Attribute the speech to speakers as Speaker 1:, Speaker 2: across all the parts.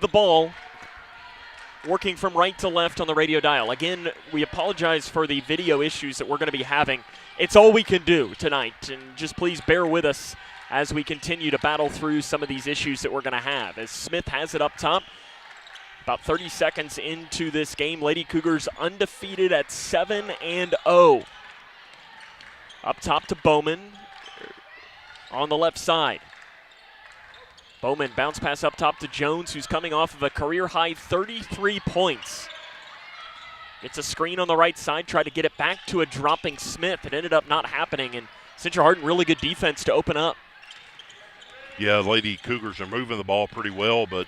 Speaker 1: the ball working from right to left on the radio dial. Again, we apologize for the video issues that we're going to be having. It's all we can do tonight, and just please bear with us as we continue to battle through some of these issues that we're going to have. As Smith has it up top, about 30 seconds into this game, Lady Cougars undefeated at 7-0. Up top to Bowman on the left side. Bowman bounce pass up top to Jones, who's coming off of a career-high 33 points. Gets a screen on the right side, tried to get it back to a dropping Smith. It ended up not happening, and Central Hardin really good defense to open up.
Speaker 2: Yeah, Lady Cougars are moving the ball pretty well, but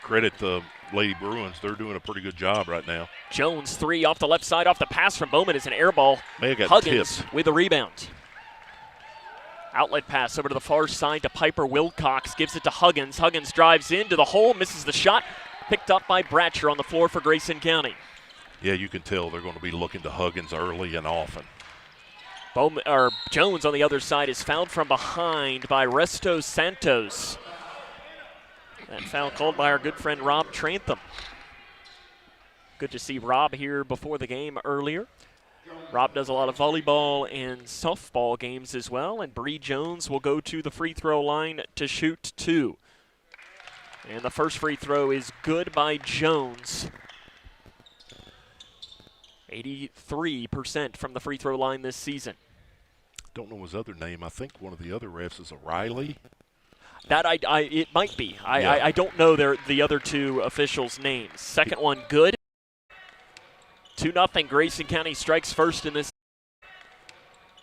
Speaker 2: credit the Lady Bruins. They're doing a pretty good job right now.
Speaker 1: Jones, three off the left side, off the pass from Bowman is an air ball.
Speaker 2: May have got
Speaker 1: Huggins
Speaker 2: tipped.
Speaker 1: with a rebound. Outlet pass over to the far side to Piper Wilcox, gives it to Huggins. Huggins drives into the hole, misses the shot. Picked up by Bratcher on the floor for Grayson County.
Speaker 2: Yeah, you can tell they're going to be looking to Huggins early and often.
Speaker 1: Jones on the other side is fouled from behind by Resto Santos. That foul called by our good friend Rob Trantham. Good to see Rob here before the game earlier. Rob does a lot of volleyball and softball games as well, and Bree Jones will go to the free throw line to shoot two. And the first free throw is good by Jones. 83% from the free throw line this season.
Speaker 2: Don't know his other name. I think one of the other refs is O'Reilly.
Speaker 1: That it might be.
Speaker 2: Yeah.
Speaker 1: I don't know the other two officials' names. Second one good. 2-0 Grayson County strikes first in this.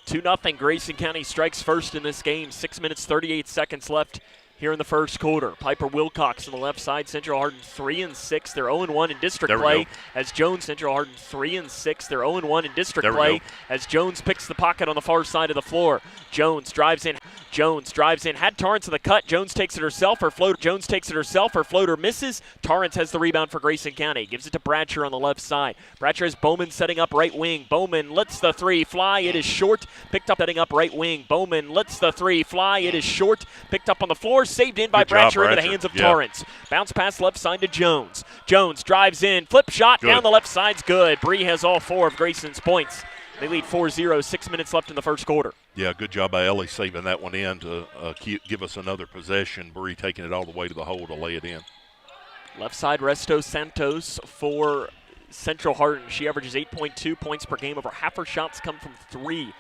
Speaker 1: 2-0 Grayson County strikes first in this game. 6 minutes 38 seconds left here in the first quarter. Piper Wilcox on the left side. Central Hardin 3-6. They're 0-1 in district play as Jones. Central Hardin 3-6. They're 0-1 in district play as Jones picks the pocket on the far side of the floor. Jones drives in. Had Torrance in the cut. Jones takes it herself. Her floater misses. Torrance has the rebound for Grayson County. Gives it to Bratcher on the left side. Bratcher has Bowman setting up right wing. Bowman lets the three fly. It is short. Picked up setting up right wing. Bowman lets the three fly. It is short. Picked up on the floor. Saved in by Bratcher into the hands of Torrance. Bounce pass left side to Jones. Jones drives in. Flip shot down the left side's good. Bree has all four of Grayson's points. They lead 4-0, 6 minutes left in the first quarter.
Speaker 2: Yeah, good job by Ellie saving that one in to give us another possession. Bree taking it all the way to the hole to lay it in.
Speaker 1: Left side, Resto Santos for Central Hardin. She averages 8.2 points per game. Over half her shots come from three.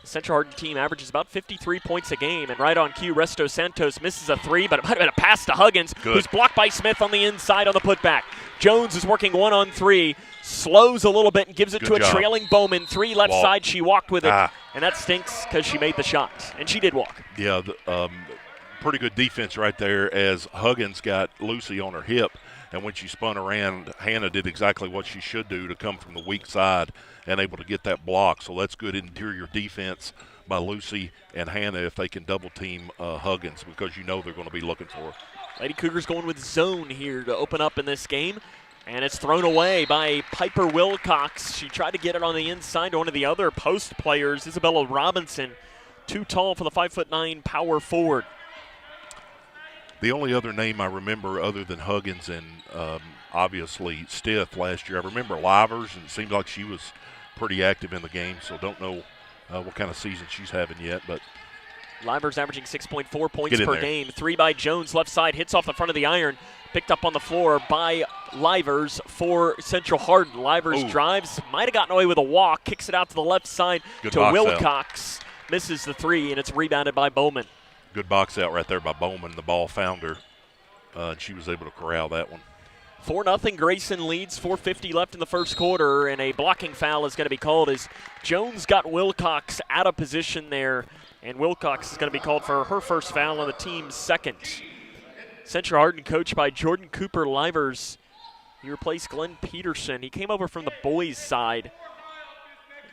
Speaker 1: The Central Hardin team averages about 53 points a game. And right on cue, Resto Santos misses a three, but it might have been a pass to Huggins, who's blocked by Smith on the inside on the putback. Jones is working 1-on-3. Slows a little bit and gives it to a trailing Bowman. Three left side, she walked with it. And that stinks because she made the shot. And she did walk.
Speaker 2: Yeah, pretty good defense right there as Huggins got Lucy on her hip. And when she spun around, Hannah did exactly what she should do to come from the weak side and able to get that block. So that's good interior defense by Lucy and Hannah if they can double team Huggins, because you know they're going to be looking for her.
Speaker 1: Lady Cougars going with zone here to open up in this game. And it's thrown away by Piper Wilcox. She tried to get it on the inside to one of the other post players, Isabella Robinson. Too tall for the 5'9" power forward.
Speaker 2: The only other name I remember other than Huggins and obviously Stith last year, I remember Livers, and it seemed like she was pretty active in the game, so don't know what kind of season she's having yet. But
Speaker 1: Livers averaging 6.4 points per game. Three by Jones, left side, hits off the front of the iron. Picked up on the floor by Livers for Central Hardin. Livers drives, might have gotten away with a walk, kicks it out to the left side to Wilcox. Misses the three, and it's rebounded by Bowman.
Speaker 2: Good box out right there by Bowman. The ball found her, and she was able to corral that one.
Speaker 1: 4-0 Grayson leads, 4:50 left in the first quarter, and a blocking foul is going to be called as Jones got Wilcox out of position there, and Wilcox is going to be called for her first foul on the team's second. Central Hardin coached by Jordan Cooper Livers. He replaced Glenn Peterson. He came over from the boys' side,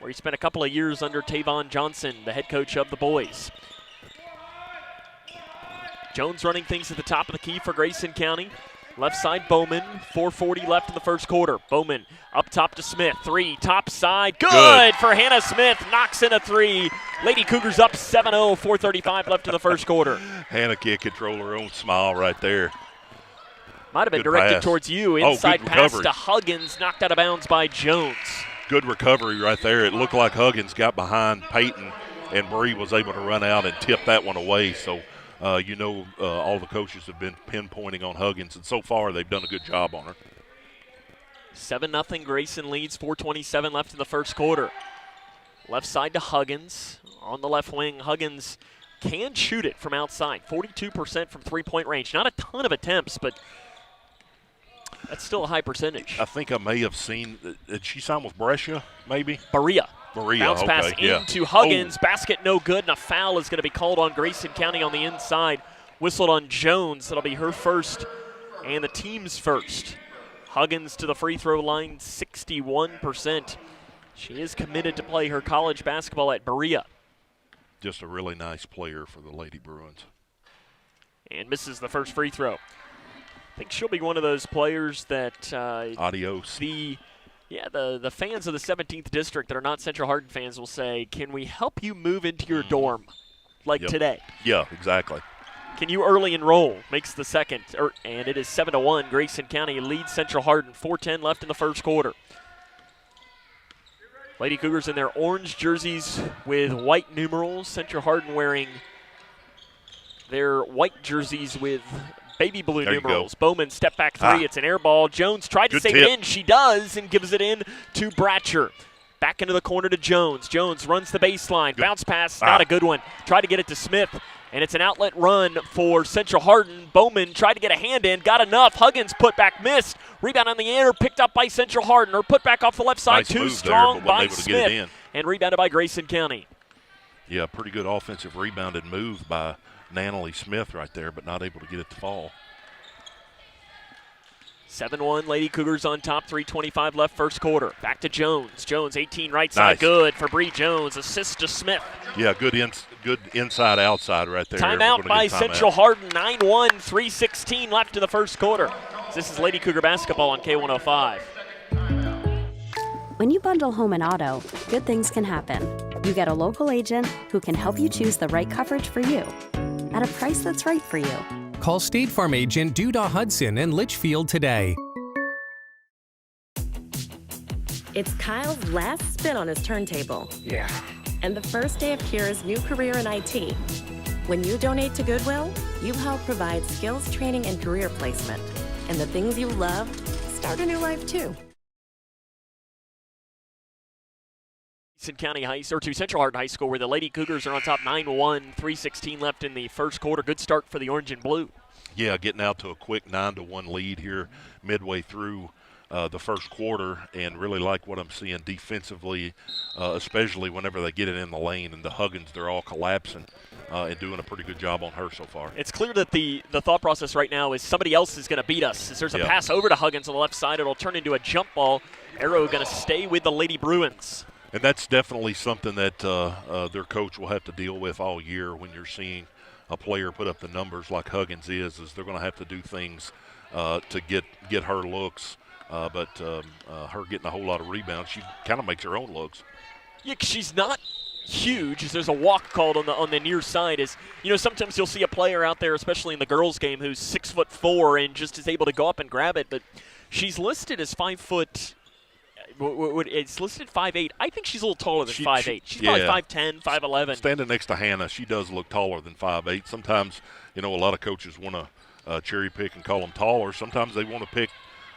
Speaker 1: where he spent a couple of years under Tavon Johnson, the head coach of the boys. Jones running things at the top of the key for Grayson County. Left side, Bowman. 4:40 left in the first quarter. Bowman up top to Smith. Three, top side. Good for Hannah Smith. Knocks in a three. Lady Cougars up 7-0. 4:35 left in the first quarter.
Speaker 2: Hannah can't control her own smile right there.
Speaker 1: Might have been
Speaker 2: Good
Speaker 1: directed
Speaker 2: pass.
Speaker 1: towards you. Inside
Speaker 2: good
Speaker 1: pass
Speaker 2: recovery.
Speaker 1: to Huggins, knocked out of bounds by Jones.
Speaker 2: Good recovery right there. It looked like Huggins got behind Peyton, and Bree was able to run out and tip that one away. So, all the coaches have been pinpointing on Huggins, and so far they've done a good job on her.
Speaker 1: 7-0 Grayson leads, 4:27 left in the first quarter. Left side to Huggins. On the left wing, Huggins can shoot it from outside. 42% from three-point range. Not a ton of attempts, but that's still a high percentage.
Speaker 2: I think I may have seen, did she sign with Brescia, maybe?
Speaker 1: Berea. Bounce
Speaker 2: Okay,
Speaker 1: pass
Speaker 2: yeah.
Speaker 1: into Huggins. Basket no good, and a foul is going to be called on Grayson County on the inside. Whistled on Jones. That'll be her first and the team's first. Huggins to the free throw line, 61%. She is committed to play her college basketball at Berea.
Speaker 2: Just a really nice player for the Lady Bruins.
Speaker 1: And misses the first free throw. I think she'll be one of those players that
Speaker 2: Adios.
Speaker 1: the fans of the 17th District that are not Central Hardin fans will say, can we help you move into your dorm like today?
Speaker 2: Yeah, exactly.
Speaker 1: Can you early enroll? Makes the second, and it is 7-1. Grayson County leads Central Hardin. 4:10 left in the first quarter. Lady Cougars in their orange jerseys with white numerals. Central Hardin wearing their white jerseys with baby blue numerals. Bowman step back three. It's an air ball. Jones tried to save it in. She does and gives it in to Bratcher. Back into the corner to Jones. Jones runs the baseline. Bounce pass, not a good one. Tried to get it to Smith, and it's an outlet run for Central Hardin. Bowman tried to get a hand in, got enough. Huggins put back, missed. Rebound on the air, picked up by Central Hardin. Or put back off the left side, too strong by Smith. And rebounded by Grayson County.
Speaker 2: Yeah, pretty good offensive rebounded move by Natalie Smith right there, but not able to get it to fall.
Speaker 1: 7-1, Lady Cougars on top, 3:25 left first quarter. Back to Jones. Jones, 18 right side, good for Bree Jones. Assist to Smith.
Speaker 2: Yeah, good inside-outside right there.
Speaker 1: Timeout by Central Hardin, 9-1, 3:16 left in the first quarter. This is Lady Cougar basketball on K105.
Speaker 3: When you bundle home and auto, good things can happen. You get a local agent who can help you choose the right coverage for you at a price that's right for you.
Speaker 4: Call State Farm agent Duda Hudson in Leitchfield today.
Speaker 5: It's Kyle's last spin on his turntable.
Speaker 6: Yeah.
Speaker 5: And the first day of Kira's new career in IT. When you donate to Goodwill, you help provide skills training and career placement. And the things you love start a new life too.
Speaker 1: To Central Hardin High School, where the Lady Cougars are on top 9-1, 3:16 left in the first quarter. Good start for the orange and blue.
Speaker 2: Yeah, getting out to a quick 9-1 lead here midway through the first quarter, and really like what I'm seeing defensively, especially whenever they get it in the lane. And the Huggins, they're all collapsing and doing a pretty good job on her so far.
Speaker 1: It's clear that the thought process right now is somebody else is going to beat us. As there's a pass over to Huggins on the left side, it'll turn into a jump ball. Arrow going to stay with the Lady Bruins.
Speaker 2: And that's definitely something that their coach will have to deal with all year when you're seeing a player put up the numbers like Huggins is they're going to have to do things to get her looks. But her getting a whole lot of rebounds, she kind of makes her own looks.
Speaker 1: Yeah, she's not huge. There's a walk called on the near side. Sometimes you'll see a player out there, especially in the girls' game, who's 6'4" and just is able to go up and grab it. But she's listed as 5 foot. It's listed 5'8". I think she's a little taller than 5'8". She's probably 5'10", 5'11".
Speaker 2: Standing next to Hannah, she does look taller than 5'8". Sometimes, a lot of coaches want to cherry pick and call them taller. Sometimes they want to pick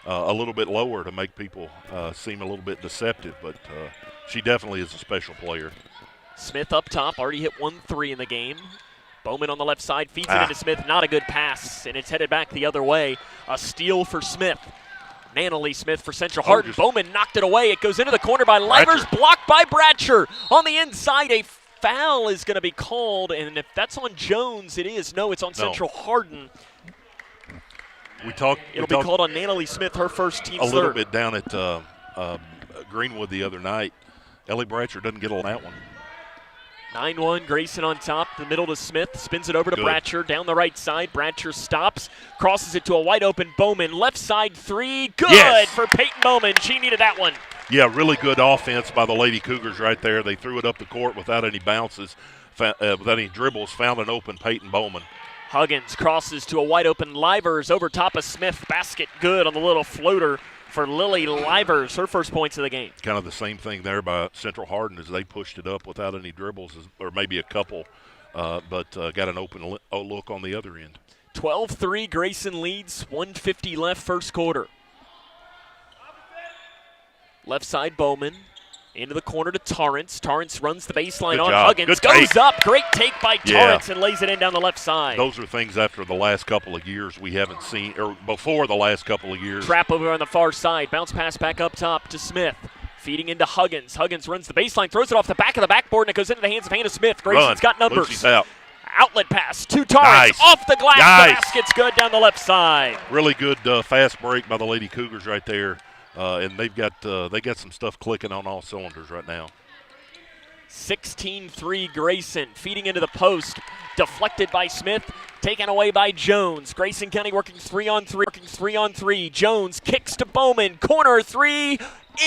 Speaker 2: a little bit lower to make people seem a little bit deceptive. But she definitely is a special player.
Speaker 1: Smith up top, already hit 1 3 in the game. Bowman on the left side feeds it into Smith. Not a good pass, and it's headed back the other way. A steal for Smith. Natalie Smith for Central Hardin. Bowman knocked it away. It goes into the corner by Livers, blocked by Bratcher. On the inside, a foul is going to be called, and if that's on Jones, it is. No, it's on Central Hardin. It'll be called on Natalie Smith, her first team
Speaker 2: a little bit down at Greenwood the other night. Ellie Bratcher doesn't get on that one.
Speaker 1: 9-1, Grayson on top, the middle to Smith, spins it over to Bratcher, down the right side. Bratcher stops, crosses it to a wide-open Bowman. Left side three, good for Peyton Bowman. She needed that one.
Speaker 2: Yeah, really good offense by the Lady Cougars right there. They threw it up the court without any bounces, without any dribbles, found an open Peyton Bowman.
Speaker 1: Huggins crosses to a wide-open Livers over top of Smith. Basket good on the little floater for Lily Livers, her first points of the game.
Speaker 2: Kind of the same thing there by Central Hardin as they pushed it up without any dribbles, or maybe a couple, but got an open look on the other end.
Speaker 1: 12-3, Grayson leads, 1:50 left first quarter. Left side, Bowman. Into the corner to Torrance. Torrance runs the baseline on Huggins.
Speaker 2: Good
Speaker 1: goes
Speaker 2: take.
Speaker 1: Up. Great take by Torrance and lays it in down the left side.
Speaker 2: Those are things after the last couple of years we haven't seen, or before the last couple of years.
Speaker 1: Trap over on the far side. Bounce pass back up top to Smith. Feeding into Huggins. Huggins runs the baseline, throws it off the back of the backboard, and it goes into the hands of Hannah Smith. Grayson's got numbers.
Speaker 2: Lucy's out.
Speaker 1: Outlet pass to Torrance.
Speaker 2: Nice.
Speaker 1: Off the glass.
Speaker 2: Nice.
Speaker 1: The basket's good down the left side.
Speaker 2: Really good fast break by the Lady Cougars right there. And they got some stuff clicking on all cylinders right now.
Speaker 1: 16-3 Grayson, feeding into the post, deflected by Smith, taken away by Jones. Grayson County working 3-on-3. Jones kicks to Bowman, corner three,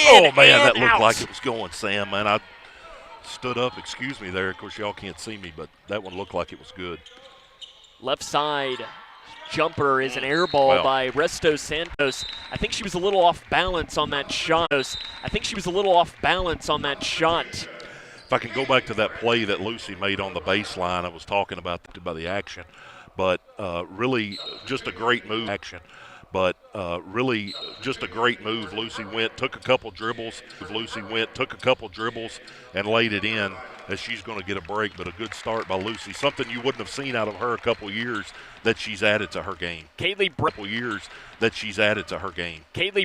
Speaker 2: Oh man, that looked
Speaker 1: out.
Speaker 2: like it was going, Sam. Man, I stood up. Excuse me there. Of course, y'all can't see me, but that one looked like it was good.
Speaker 1: Left side jumper is an air ball by Resto Santos. I think she was a little off balance on that shot.
Speaker 2: If I can go back to that play that Lucy made on the baseline, I was talking about the action, but really just a great move. Lucy took a couple dribbles, and laid it in as she's going to get a break, but a good start by Lucy. Something you wouldn't have seen out of her a couple years that she's added to her game.
Speaker 1: Kaylee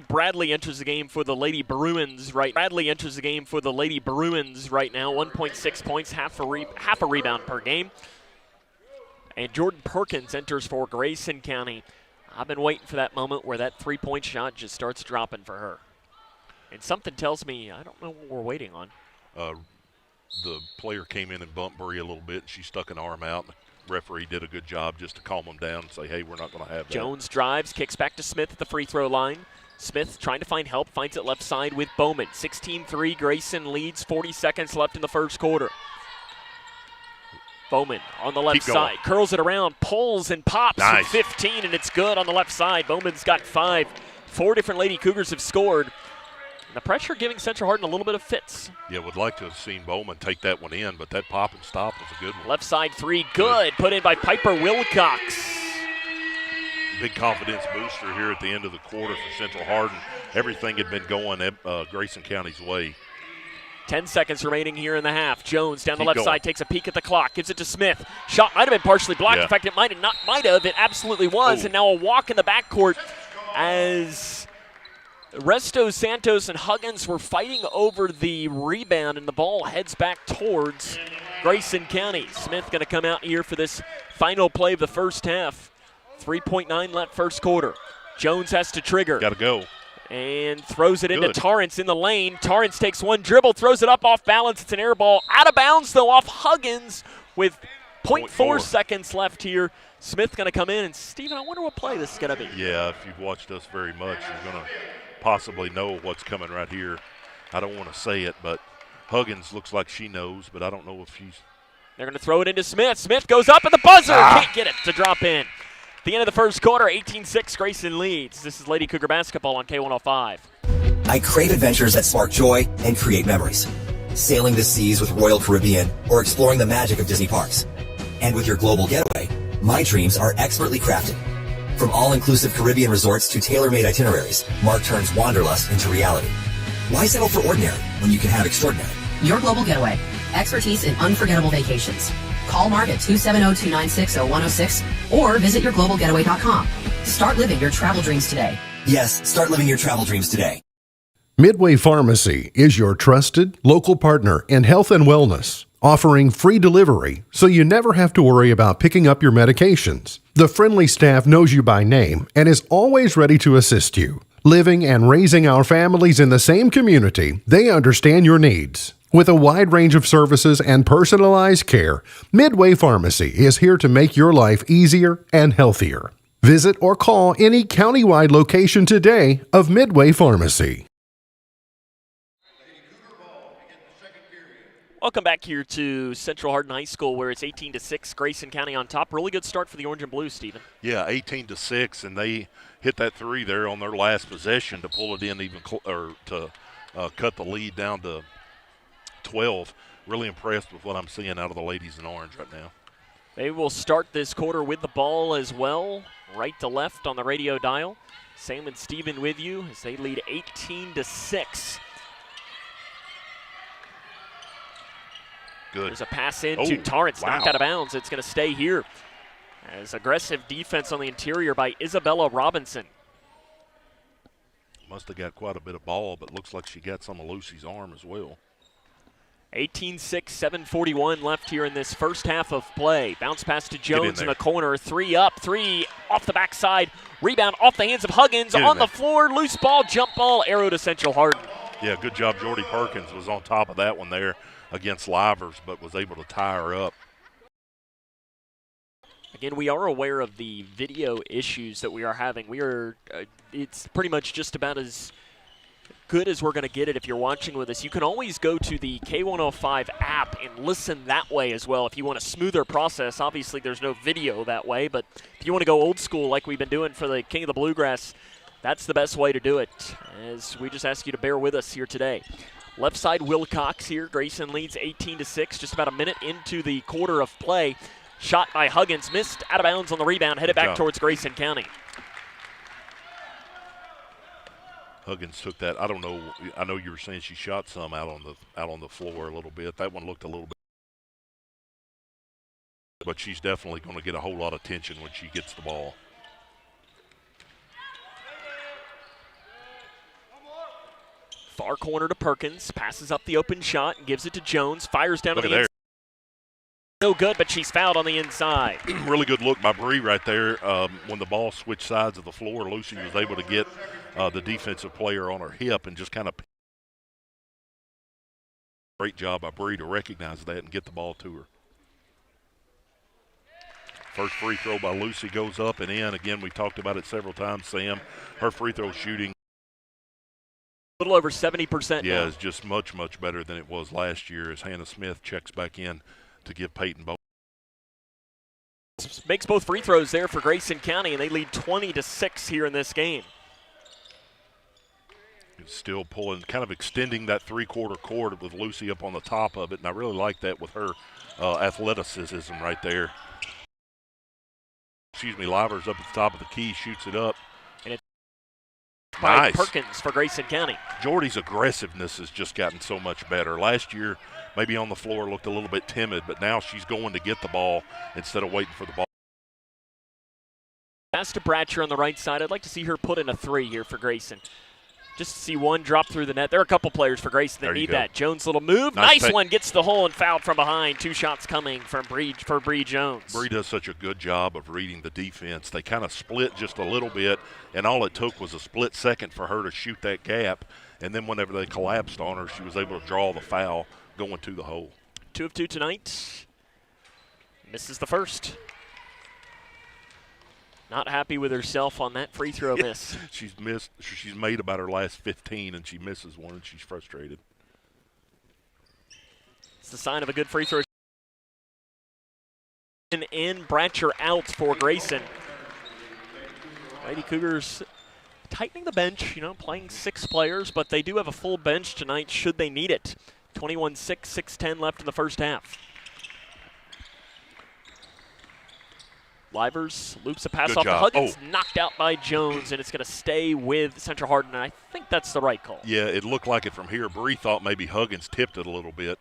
Speaker 1: Bradley enters the game for the Lady Bruins right now. 1.6 points, half a rebound per game. And Jordan Perkins enters for Grayson County. I've been waiting for that moment where that three-point shot just starts dropping for her. And something tells me I don't know what we're waiting on.
Speaker 2: The player came in and bumped Bree a little bit, and she stuck an arm out. And the referee did a good job just to calm them down and say, hey, we're not going to have that.
Speaker 1: Jones drives, kicks back to Smith at the free throw line. Smith trying to find help, finds it left side with Bowman. 16-3, Grayson leads, 40 seconds left in the first quarter. Bowman on the left side, curls it around, pulls and pops
Speaker 2: Nice.
Speaker 1: from 15, and it's good on the left side. Bowman's got 5. 4 different Lady Cougars have scored. And the pressure giving Central Hardin a little bit of fits.
Speaker 2: Yeah, would like to have seen Bowman take that one in, but that pop and stop was a good one.
Speaker 1: Left side three, good. Put in by Piper Wilcox.
Speaker 2: Big confidence booster here at the end of the quarter for Central Hardin. Everything had been going Grayson County's way.
Speaker 1: 10 seconds remaining here in the half. Jones down the left side, takes a peek at the clock, gives it to Smith. Shot might have been partially blocked.
Speaker 2: Yeah.
Speaker 1: In fact, it might have. It absolutely was.
Speaker 2: Oh.
Speaker 1: And now a walk in the backcourt as Resto Santos and Huggins were fighting over the rebound, and the ball heads back towards Grayson County. Smith going to come out here for this final play of the first half. 3.9 left first quarter. Jones has to trigger.
Speaker 2: Got to go.
Speaker 1: And throws it into Torrance in the lane. Torrance takes one dribble, throws it up off balance. It's an air ball. Out of bounds, though, off Huggins with 0.4 seconds left here. Smith going to come in. And, Steven, I wonder what play this is going to be.
Speaker 2: Yeah, if you've watched us very much, you're going to possibly know what's coming right here. I don't want to say it, but Huggins looks like she knows, but I don't know if she's.
Speaker 1: They're going to throw it into Smith. Smith goes up at the buzzer. Can't get it to drop in. At the end of the first quarter, 18-6, Grayson leads. This is Lady Cougar basketball on K105.
Speaker 6: I crave adventures that spark joy and create memories. Sailing the seas with Royal Caribbean or exploring the magic of Disney parks. And with your global getaway, my dreams are expertly crafted. From all-inclusive Caribbean resorts to tailor-made itineraries, Mark turns wanderlust into reality. Why settle for ordinary when you can have extraordinary?
Speaker 7: Your Global Getaway. Expertise in unforgettable vacations. Call Mark at 270-296-0106 or visit yourglobalgetaway.com. Start living your travel dreams today.
Speaker 6: Yes, start living your travel dreams today.
Speaker 8: Midway Pharmacy is your trusted local partner in health and wellness, offering free delivery so you never have to worry about picking up your medications. The friendly staff knows you by name and is always ready to assist you. Living and raising our families in the same community, they understand your needs. With a wide range of services and personalized care, Midway Pharmacy is here to make your life easier and healthier. Visit or call any countywide location today of Midway Pharmacy.
Speaker 1: Welcome back here to Central Hardin High School, where it's 18-6, Grayson County on top. Really good start for the Orange and Blue, Stephen.
Speaker 2: Yeah, 18-6, and they hit that three there on their last possession to pull it in even to cut the lead down to 12. Really impressed with what I'm seeing out of the ladies in orange right now.
Speaker 1: They will start this quarter with the ball as well, right to left on the radio dial. Sam and Stephen with you as they lead 18-6.
Speaker 2: Good.
Speaker 1: There's a pass in to Torrance, knocked out of bounds. It's going to stay here. As aggressive defense on the interior by Isabella Robinson.
Speaker 2: Must have got quite a bit of ball, but looks like she got some of Lucy's arm as well.
Speaker 1: 18-6, 7:41 left here in this first half of play. Bounce pass to Jones in the corner. 3 up, 3 off the backside. Rebound off the hands of Huggins on the floor. Loose ball, jump ball, arrow to Central Hardin.
Speaker 2: Yeah, good job. Jordy Perkins was on top of that one there against Livers, but was able to tie her up.
Speaker 1: Again, we are aware of the video issues that we are having. It's pretty much just about as good as we're going to get it if you're watching with us. You can always go to the K105 app and listen that way as well if you want a smoother process. Obviously, there's no video that way, but if you want to go old school like we've been doing for the King of the Bluegrass, that's the best way to do it, as we just ask you to bear with us here today. Left side, Wilcox here. Grayson leads 18-6, just about a minute into the quarter of play. Shot by Huggins, missed, out of bounds on the rebound, headed back towards Grayson County.
Speaker 2: Huggins took that. I don't know. I know you were saying she shot some out on the floor a little bit. That one looked a little bit, but she's definitely going to get a whole lot of attention when she gets the ball.
Speaker 1: Far corner to Perkins, passes up the open shot and gives it to Jones, fires down to the inside. No good, but she's fouled on the inside.
Speaker 2: Really good look by Bree right there. When the ball switched sides of the floor, Lucy was able to get the defensive player on her hip and just kind of great job by Bree to recognize that and get the ball to her. First free throw by Lucy goes up and in. Again, we talked about it several times, Sam. Her free throw shooting,
Speaker 1: a little over 70%
Speaker 2: yeah,
Speaker 1: now.
Speaker 2: is just much, much better than it was last year as Hannah Smith checks back in to give Peyton both.
Speaker 1: Makes both free throws there for Grayson County, and they lead 20-6 here in this game.
Speaker 2: Still pulling, kind of extending that three-quarter court with Lucy up on the top of it, and I really like that with her athleticism right there. Livers up at the top of the key, shoots it up.
Speaker 1: And it's
Speaker 2: nice.
Speaker 1: Perkins for Grayson County.
Speaker 2: Jordy's aggressiveness has just gotten so much better. Last year, maybe on the floor looked a little bit timid, but now she's going to get the ball instead of waiting for the ball.
Speaker 1: Pass to Bratcher on the right side. I'd like to see her put in a 3 here for Grayson. Just to see one drop through the net. There are a couple players for Grayson that need that. Jones' little move. Nice one. Gets the hole and fouled from behind. 2 shots coming from Bree Jones.
Speaker 2: Bree does such a good job of reading the defense. They kind of split just a little bit, and all it took was a split second for her to shoot that gap. And then whenever they collapsed on her, she was able to draw the foul going to the hole.
Speaker 1: 2 of 2 tonight. Misses the first. Not happy with herself on that free throw miss.
Speaker 2: She's made about her last 15, and she misses one, and she's frustrated.
Speaker 1: It's the sign of a good free throw. In, Bratcher out for Grayson. Lady Cougars tightening the bench, playing 6 players, but they do have a full bench tonight should they need it. 21-6, 6:10 left in the first half. Livers loops a pass off to Huggins, knocked out by Jones, and it's going to stay with Central Hardin, and I think that's the right call.
Speaker 2: Yeah, it looked like it from here. Bree thought maybe Huggins tipped it a little bit.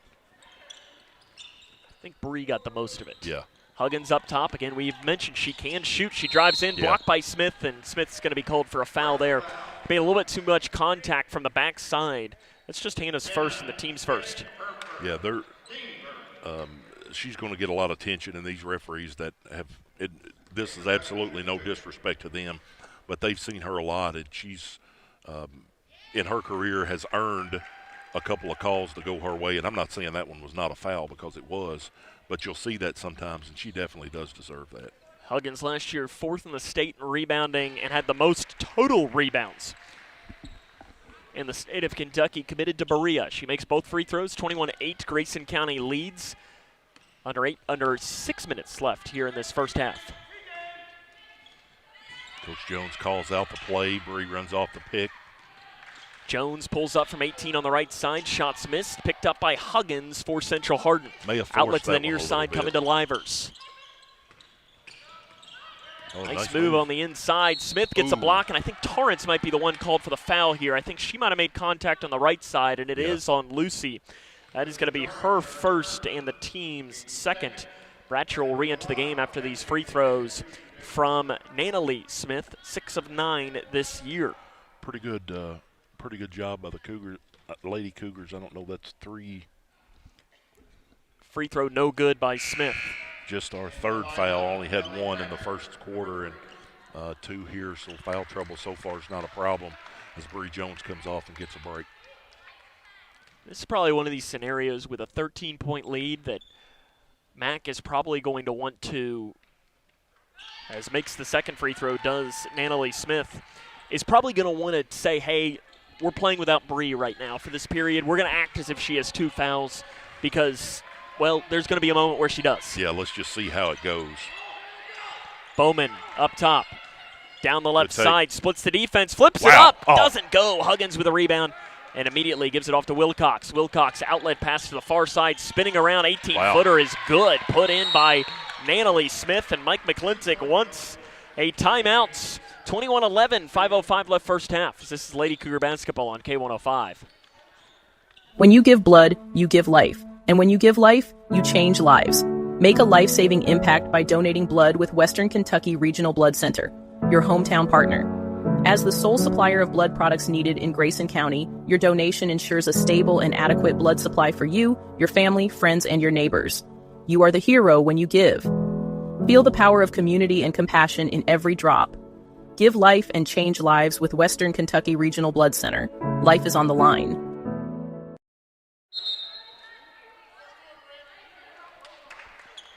Speaker 1: I think Bree got the most of it.
Speaker 2: Yeah.
Speaker 1: Huggins up top. Again, we've mentioned she can shoot. She drives in, blocked by Smith, and Smith's going to be called for a foul there. Made a little bit too much contact from the backside. That's just Hannah's first and the team's first.
Speaker 2: Yeah, she's going to get a lot of attention, and these referees that have this is absolutely no disrespect to them, but they've seen her a lot, and she's in her career has earned a couple of calls to go her way. And I'm not saying that one was not a foul, because it was, but you'll see that sometimes, and she definitely does deserve that.
Speaker 1: Huggins last year 4th in the state in rebounding and had the most total rebounds in the state of Kentucky, committed to Berea. She makes both free throws. 21-8. Grayson County leads. Under 6 minutes left here in this first half.
Speaker 2: Coach Jones calls out the play. Bree runs off the pick.
Speaker 1: Jones pulls up from 18 on the right side. Shots missed. Picked up by Huggins for Central Hardin. Outlets to the near side coming to Livers.
Speaker 2: Oh,
Speaker 1: nice move on the inside. Smith gets a block, and I think Torrance might be the one called for the foul here. I think she might have made contact on the right side, and it is on Lucy. That is going to be her first and the team's second. Bratcher will re-enter the game after these free throws from Nanalee Smith, 6 of 9 this year.
Speaker 2: Pretty good job by the Lady Cougars. I don't know, that's 3.
Speaker 1: Free throw no good by Smith.
Speaker 2: Just our third foul. Only had 1 in the first quarter and 2 here, so foul trouble so far is not a problem as Bree Jones comes off and gets a break.
Speaker 1: This is probably one of these scenarios with a 13-point lead that Mack is probably going to want to, as makes the second free throw, does Nanalee Smith, is probably going to want to say, hey, we're playing without Bree right now for this period. We're going to act as if she has 2 fouls because, well, there's going to be a moment where she does.
Speaker 2: Yeah, let's just see how it goes.
Speaker 1: Bowman up top. Down the left side, splits the defense, flips it up, doesn't go. Huggins with a rebound. And immediately gives it off to Wilcox. Wilcox outlet pass to the far side, spinning around. 18-footer is good. Put in by Nanalee Smith, and Mike McClintock wants a timeout. 21-11, 5:05 left first half. This is Lady Cougar basketball on K105.
Speaker 9: When you give blood, you give life. And when you give life, you change lives. Make a life-saving impact by donating blood with Western Kentucky Regional Blood Center, your hometown partner. As the sole supplier of blood products needed in Grayson County, your donation ensures a stable and adequate blood supply for you, your family, friends, and your neighbors. You are the hero when you give. Feel the power of community and compassion in every drop. Give life and change lives with Western Kentucky Regional Blood Center. Life is on the line.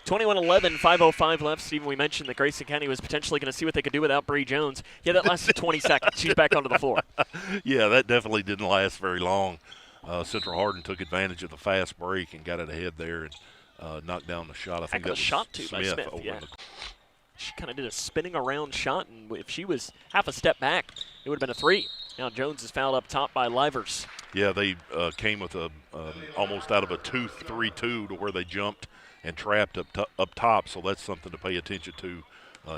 Speaker 1: 21-11, 5:05 left. Stephen, we mentioned that Grayson County was potentially going to see what they could do without Bree Jones. Yeah, that lasted 20 seconds. She's back onto the floor.
Speaker 2: Yeah, that definitely didn't last very long. Central Hardin took advantage of the fast break and got it ahead there and knocked down the shot. I think that was
Speaker 1: shot too by Smith. Yeah. She kind of did a spinning around shot, and if she was half a step back, it would have been a 3. Now Jones is fouled up top by Livers.
Speaker 2: Yeah, they came with a almost out of a 2-3-2 to where they jumped and trapped up top, so that's something to pay attention to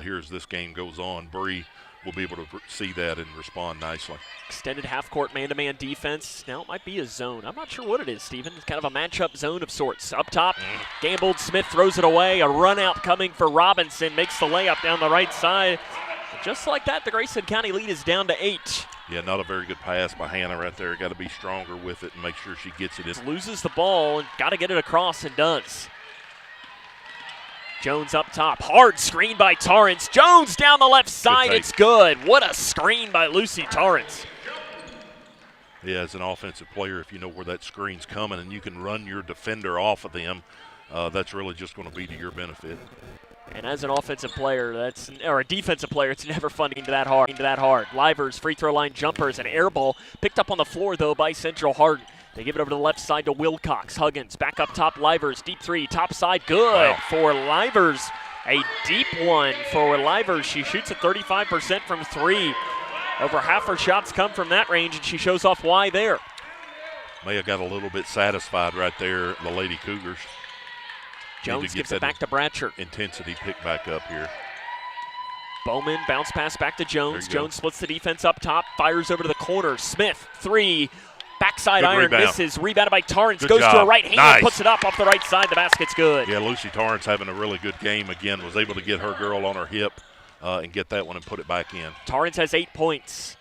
Speaker 2: here as this game goes on. Bree will be able to see that and respond nicely.
Speaker 1: Extended half-court man-to-man defense. Now it might be a zone. I'm not sure what it is, Stephen. It's kind of a matchup zone of sorts. Up top, gambled. Smith throws it away. A run-out coming for Robinson. Makes the layup down the right side. Just like that, the Grayson County lead is down to 8.
Speaker 2: Yeah, not a very good pass by Hannah right there. Got to be stronger with it and make sure she gets it in.
Speaker 1: Loses the ball and got to get it across and does. Jones up top. Hard screen by Torrance. Jones down the left side. It's good. What a screen by Lucy Torrance.
Speaker 2: Yeah, as an offensive player, if you know where that screen's coming and you can run your defender off of them, that's really just going to be to your benefit.
Speaker 1: And as an offensive player, or a defensive player, it's never fun to get that hard. Livers, free throw line jumpers, an air ball. Picked up on the floor, though, by Central Hardin. They give it over to the left side to Wilcox. Huggins back up top. Livers, deep 3, top side, good for Livers. A deep one for Livers. She shoots at 35% from 3. Over half her shots come from that range, and she shows off why there.
Speaker 2: May have got a little bit satisfied right there, the Lady Cougars.
Speaker 1: Jones gives it back to Bratcher.
Speaker 2: Intensity pick back up here.
Speaker 1: Bowman, bounce pass back to Jones. Jones splits the defense up top, fires over to the corner. Smith, 3. Backside
Speaker 2: good
Speaker 1: iron
Speaker 2: rebound.
Speaker 1: Misses. Rebounded by Torrance.
Speaker 2: Good
Speaker 1: goes
Speaker 2: job.
Speaker 1: to her right hand.
Speaker 2: Nice.
Speaker 1: Puts it up off the right side. The basket's good.
Speaker 2: Yeah, Lucy Torrance having a really good game again. Was able to get her girl on her hip and get that one and put it back in.
Speaker 1: Torrance has 8 points.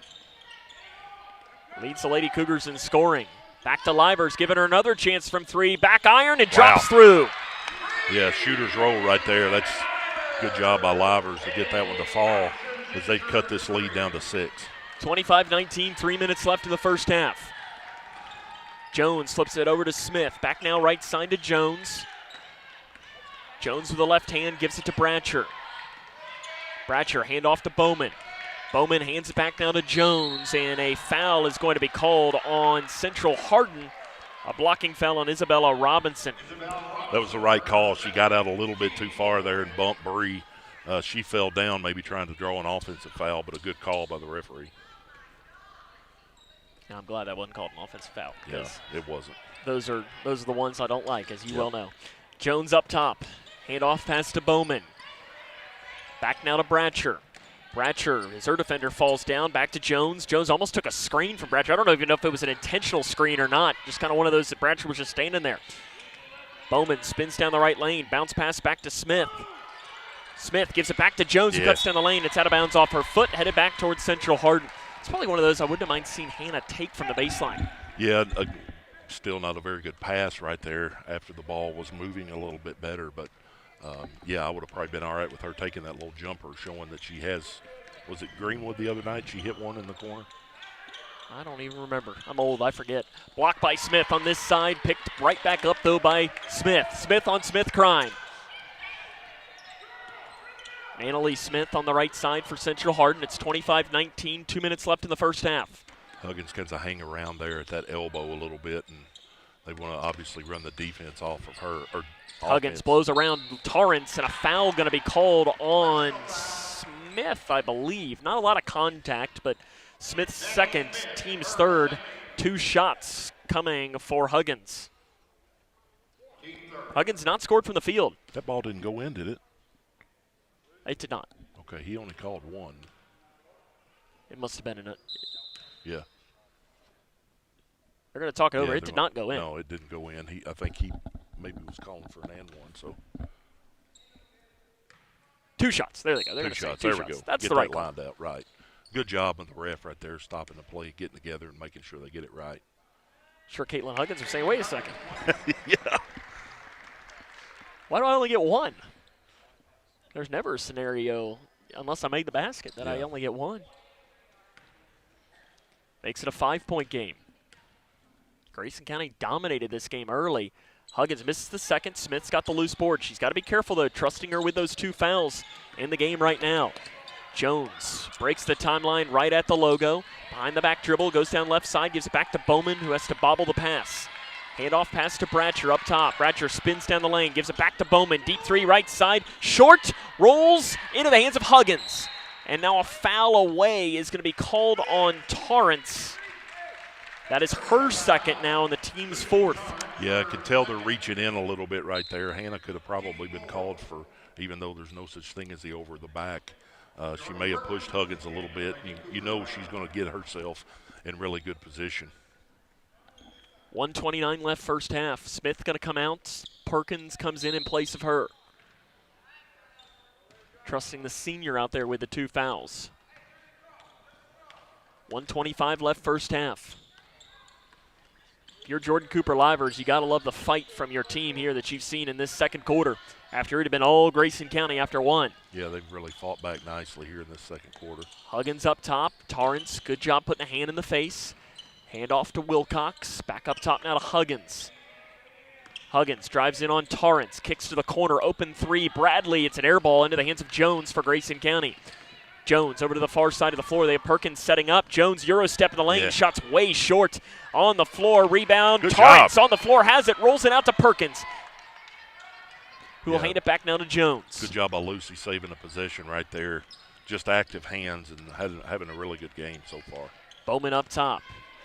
Speaker 1: Leads the Lady Cougars in scoring. Back to Livers, giving her another chance from 3. Back iron and drops through.
Speaker 2: Yeah, shooter's roll right there. That's good job by Livers to get that one to fall as they cut this lead down to 6.
Speaker 1: 25-19, 3 minutes left in the first half. Jones flips it over to Smith. Back now right side to Jones. Jones with the left hand gives it to Bratcher. Bratcher hand off to Bowman. Bowman hands it back down to Jones, and a foul is going to be called on Central Hardin. A blocking foul on Isabella Robinson.
Speaker 2: That was the right call. She got out a little bit too far there and bumped Bree. She fell down maybe trying to draw an offensive foul, but a good call by the referee.
Speaker 1: Now, I'm glad that wasn't called an offensive foul.
Speaker 2: Yeah, it wasn't.
Speaker 1: Those are the ones I don't like, as you well know. Jones up top. Handoff pass to Bowman. Back now to Bratcher. Bratcher, as her defender, falls down. Back to Jones. Jones almost took a screen from Bratcher. I don't even know if it was an intentional screen or not. Just kind of one of those that Bratcher was just standing there. Bowman spins down the right lane. Bounce pass back to Smith. Smith gives it back to Jones, who cuts down the lane. It's out of bounds off her foot, headed back towards Central Hardin. It's probably one of those I wouldn't have mind seeing Hannah take from the baseline.
Speaker 2: Yeah, still not a very good pass right there after the ball was moving a little bit better, but I would have probably been all right with her taking that little jumper, showing that she has, was it Greenwood the other night? She hit one in the corner?
Speaker 1: I don't even remember. I'm old, I forget. Blocked by Smith on this side, picked right back up, though, by Smith. Smith on Smith crime. Annalie Smith on the right side for Central Hardin. It's 25-19, 2 minutes left in the first half.
Speaker 2: Huggins kind of hang around there at that elbow a little bit, and they want to obviously run the defense off of her.
Speaker 1: Huggins blows around Torrance, and a foul going to be called on Smith, I believe. Not a lot of contact, but Smith's second, team's third. 2 shots coming for Huggins. Huggins not scored from the field.
Speaker 2: That ball didn't go in, did it?
Speaker 1: It did not.
Speaker 2: Okay, he only called one.
Speaker 1: It must have been in it.
Speaker 2: Yeah.
Speaker 1: They're going to talk over. It did not go in.
Speaker 2: No, it didn't go in. I think he maybe was calling for an and one. So
Speaker 1: 2 shots. There they go. They're
Speaker 2: two shots.
Speaker 1: Say 2
Speaker 2: there
Speaker 1: shots.
Speaker 2: We go.
Speaker 1: That's
Speaker 2: get
Speaker 1: the right
Speaker 2: that lined out right. Good job of the ref right there, stopping the play, getting together, and making sure they get it right.
Speaker 1: Sure, Caitlin Huggins was saying, wait a second.
Speaker 2: Yeah.
Speaker 1: Why do I only get 1? There's never a scenario, unless I made the basket, that I only get 1. Makes it a 5-point game. Grayson County dominated this game early. Huggins misses the second. Smith's got the loose board. She's got to be careful, though, trusting her with those 2 fouls in the game right now. Jones breaks the timeline right at the logo. Behind the back dribble, goes down left side, gives it back to Bowman, who has to bobble the pass. Handoff pass to Bratcher up top. Bratcher spins down the lane, gives it back to Bowman. Deep 3 right side, short, rolls into the hands of Huggins. And now a foul away is going to be called on Torrance. That is her second now and the team's 4th.
Speaker 2: Yeah, I could tell they're reaching in a little bit right there. Hannah could have probably been called for, even though there's no such thing as the over the back. She may have pushed Huggins a little bit. You know she's going to get herself in really good position.
Speaker 1: 1:29 left first half. Smith going to come out. Perkins comes in place of her. Trusting the senior out there with the 2 fouls. 1:25 left first half. If you're Jordan Cooper Livers, you got to love the fight from your team here that you've seen in this second quarter after it had been all Grayson County after 1.
Speaker 2: Yeah, they've really fought back nicely here in this second quarter.
Speaker 1: Huggins up top. Torrance, good job putting a hand in the face. Hand off to Wilcox. Back up top now to Huggins. Huggins drives in on Torrance. Kicks to the corner. Open 3. Bradley. It's an air ball into the hands of Jones for Grayson County. Jones over to the far side of the floor. They have Perkins setting up. Jones Euro step in the lane. Shots way short on the floor. Rebound.
Speaker 2: Good
Speaker 1: Torrance
Speaker 2: job.
Speaker 1: on the floor. Has it. Rolls it out to Perkins, who will hand it back now to Jones.
Speaker 2: Good job by Lucy saving the possession right there. Just active hands and having a really good game so far.
Speaker 1: Bowman up top.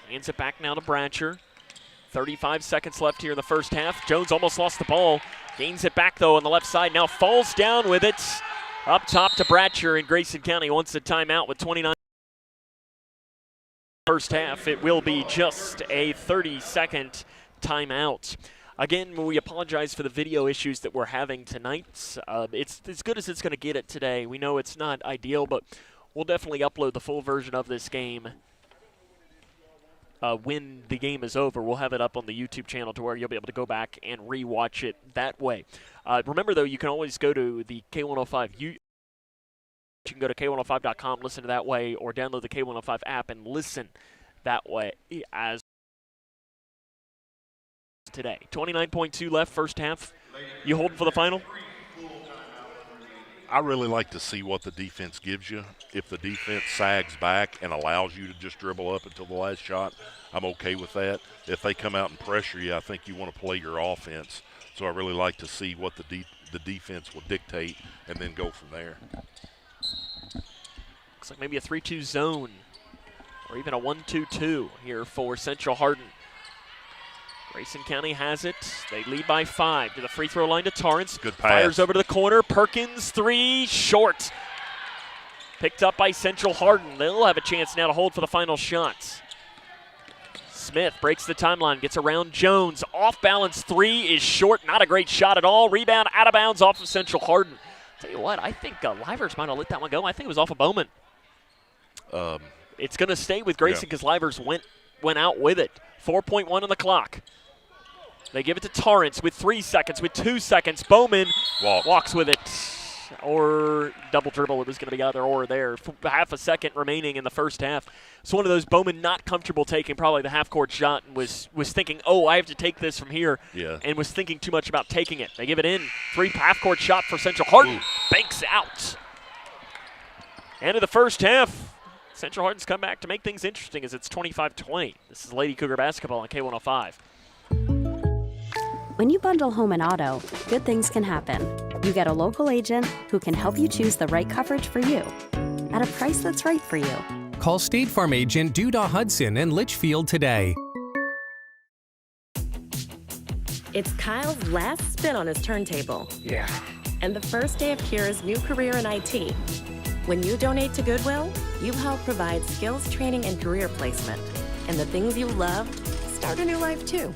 Speaker 1: Hands it back now to Bratcher. 35 seconds left here in the first half. Jones almost lost the ball. Gains it back, though, on the left side. Now falls down with it. Up top to Bratcher, and Grayson County wants a timeout with 29 first half. It will be just a 30-second timeout. Again, we apologize for the video issues that we're having tonight. It's as good as it's going to get it today. We know it's not ideal, but we'll definitely upload the full version of this game when the game is over. We'll have it up on the YouTube channel to where you'll be able to go back and re-watch it that way. Remember, though, you can always go to the K105. You can go to K105.com, listen to that way, or download the K105 app and listen that way as today. 29.2 left, first half. You holding for the final?
Speaker 2: I really like to see what the defense gives you. If the defense sags back and allows you to just dribble up until the last shot, I'm okay with that. If they come out and pressure you, I think you want to play your offense. So I really like to see what the defense will dictate and then go from there.
Speaker 1: Looks like maybe a 3-2 zone or even a 1-2-2 here for Central Hardin. Grayson County has it. They lead by 5 to the free throw line to Torrance.
Speaker 2: Good pass.
Speaker 1: Fires over to the corner. Perkins, 3, short. Picked up by Central Hardin. They'll have a chance now to hold for the final shots. Smith breaks the timeline, gets around Jones. Off balance 3 is short. Not a great shot at all. Rebound out of bounds off of Central Hardin. Tell you what, I think Livers might have let that one go. I think it was off of Bowman. It's going to stay with Grayson because Livers went out with it. 4.1 on the clock. They give it to Torrance with 3 seconds, with 2 seconds. Bowman walks with it. Or double dribble, it was going to be either or there. Half a second remaining in the first half. It's one of those Bowman not comfortable taking probably the half-court shot and was thinking, I have to take this from here, and was thinking too much about taking it. They give it in. 3 half-court shot for Central Hardin. Banks out. End of the first half. Central Hardin's come back to make things interesting as it's 25-20. This is Lady Cougar basketball on K105.
Speaker 3: When you bundle home and auto, good things can happen. You get a local agent who can help you choose the right coverage for you at a price that's right for you.
Speaker 4: Call State Farm agent Duda Hudson in Leitchfield today.
Speaker 5: It's Kyle's last spin on his turntable.
Speaker 10: Yeah.
Speaker 5: And the first day of Kira's new career in IT. When you donate to Goodwill, you help provide skills training and career placement. And the things you love start a new life too.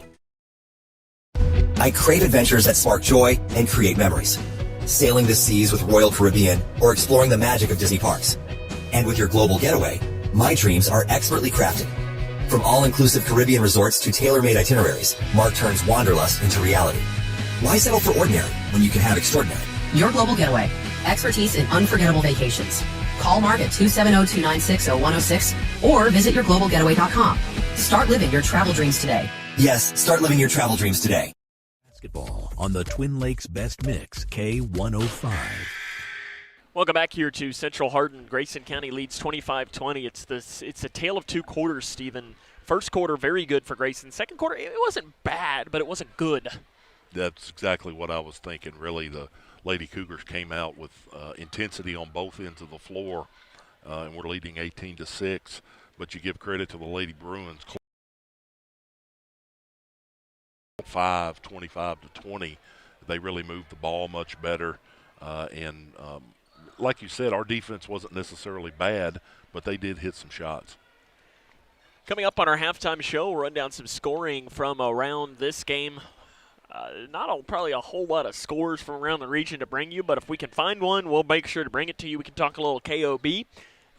Speaker 6: I crave adventures that spark joy and create memories. Sailing the seas with Royal Caribbean or exploring the magic of Disney parks. And with your global getaway, my dreams are expertly crafted. From all-inclusive Caribbean resorts to tailor-made itineraries, Mark turns wanderlust into reality. Why settle for ordinary when you can have extraordinary?
Speaker 7: Your Global Getaway. Expertise in unforgettable vacations. Call Mark at 270-296-0106 or visit yourglobalgetaway.com. Start living your travel dreams today.
Speaker 6: Yes, start living your travel dreams today.
Speaker 10: Basketball on the Twin Lakes Best Mix, K105.
Speaker 1: Welcome back here to Central Hardin. Grayson County leads 25-20. It's a tale of 2 quarters, Stephen. First quarter, very good for Grayson. Second quarter, it wasn't bad, but it wasn't good.
Speaker 2: That's exactly what I was thinking. Really, the Lady Cougars came out with intensity on both ends of the floor, and we're leading 18-6. But you give credit to the Lady Bruins. 25-20. They really moved the ball much better. And like you said, our defense wasn't necessarily bad, but they did hit some shots.
Speaker 1: Coming up on our halftime show, we'll run down some scoring from around this game. Probably a whole lot of scores from around the region to bring you, but if we can find one, we'll make sure to bring it to you. We can talk a little KOB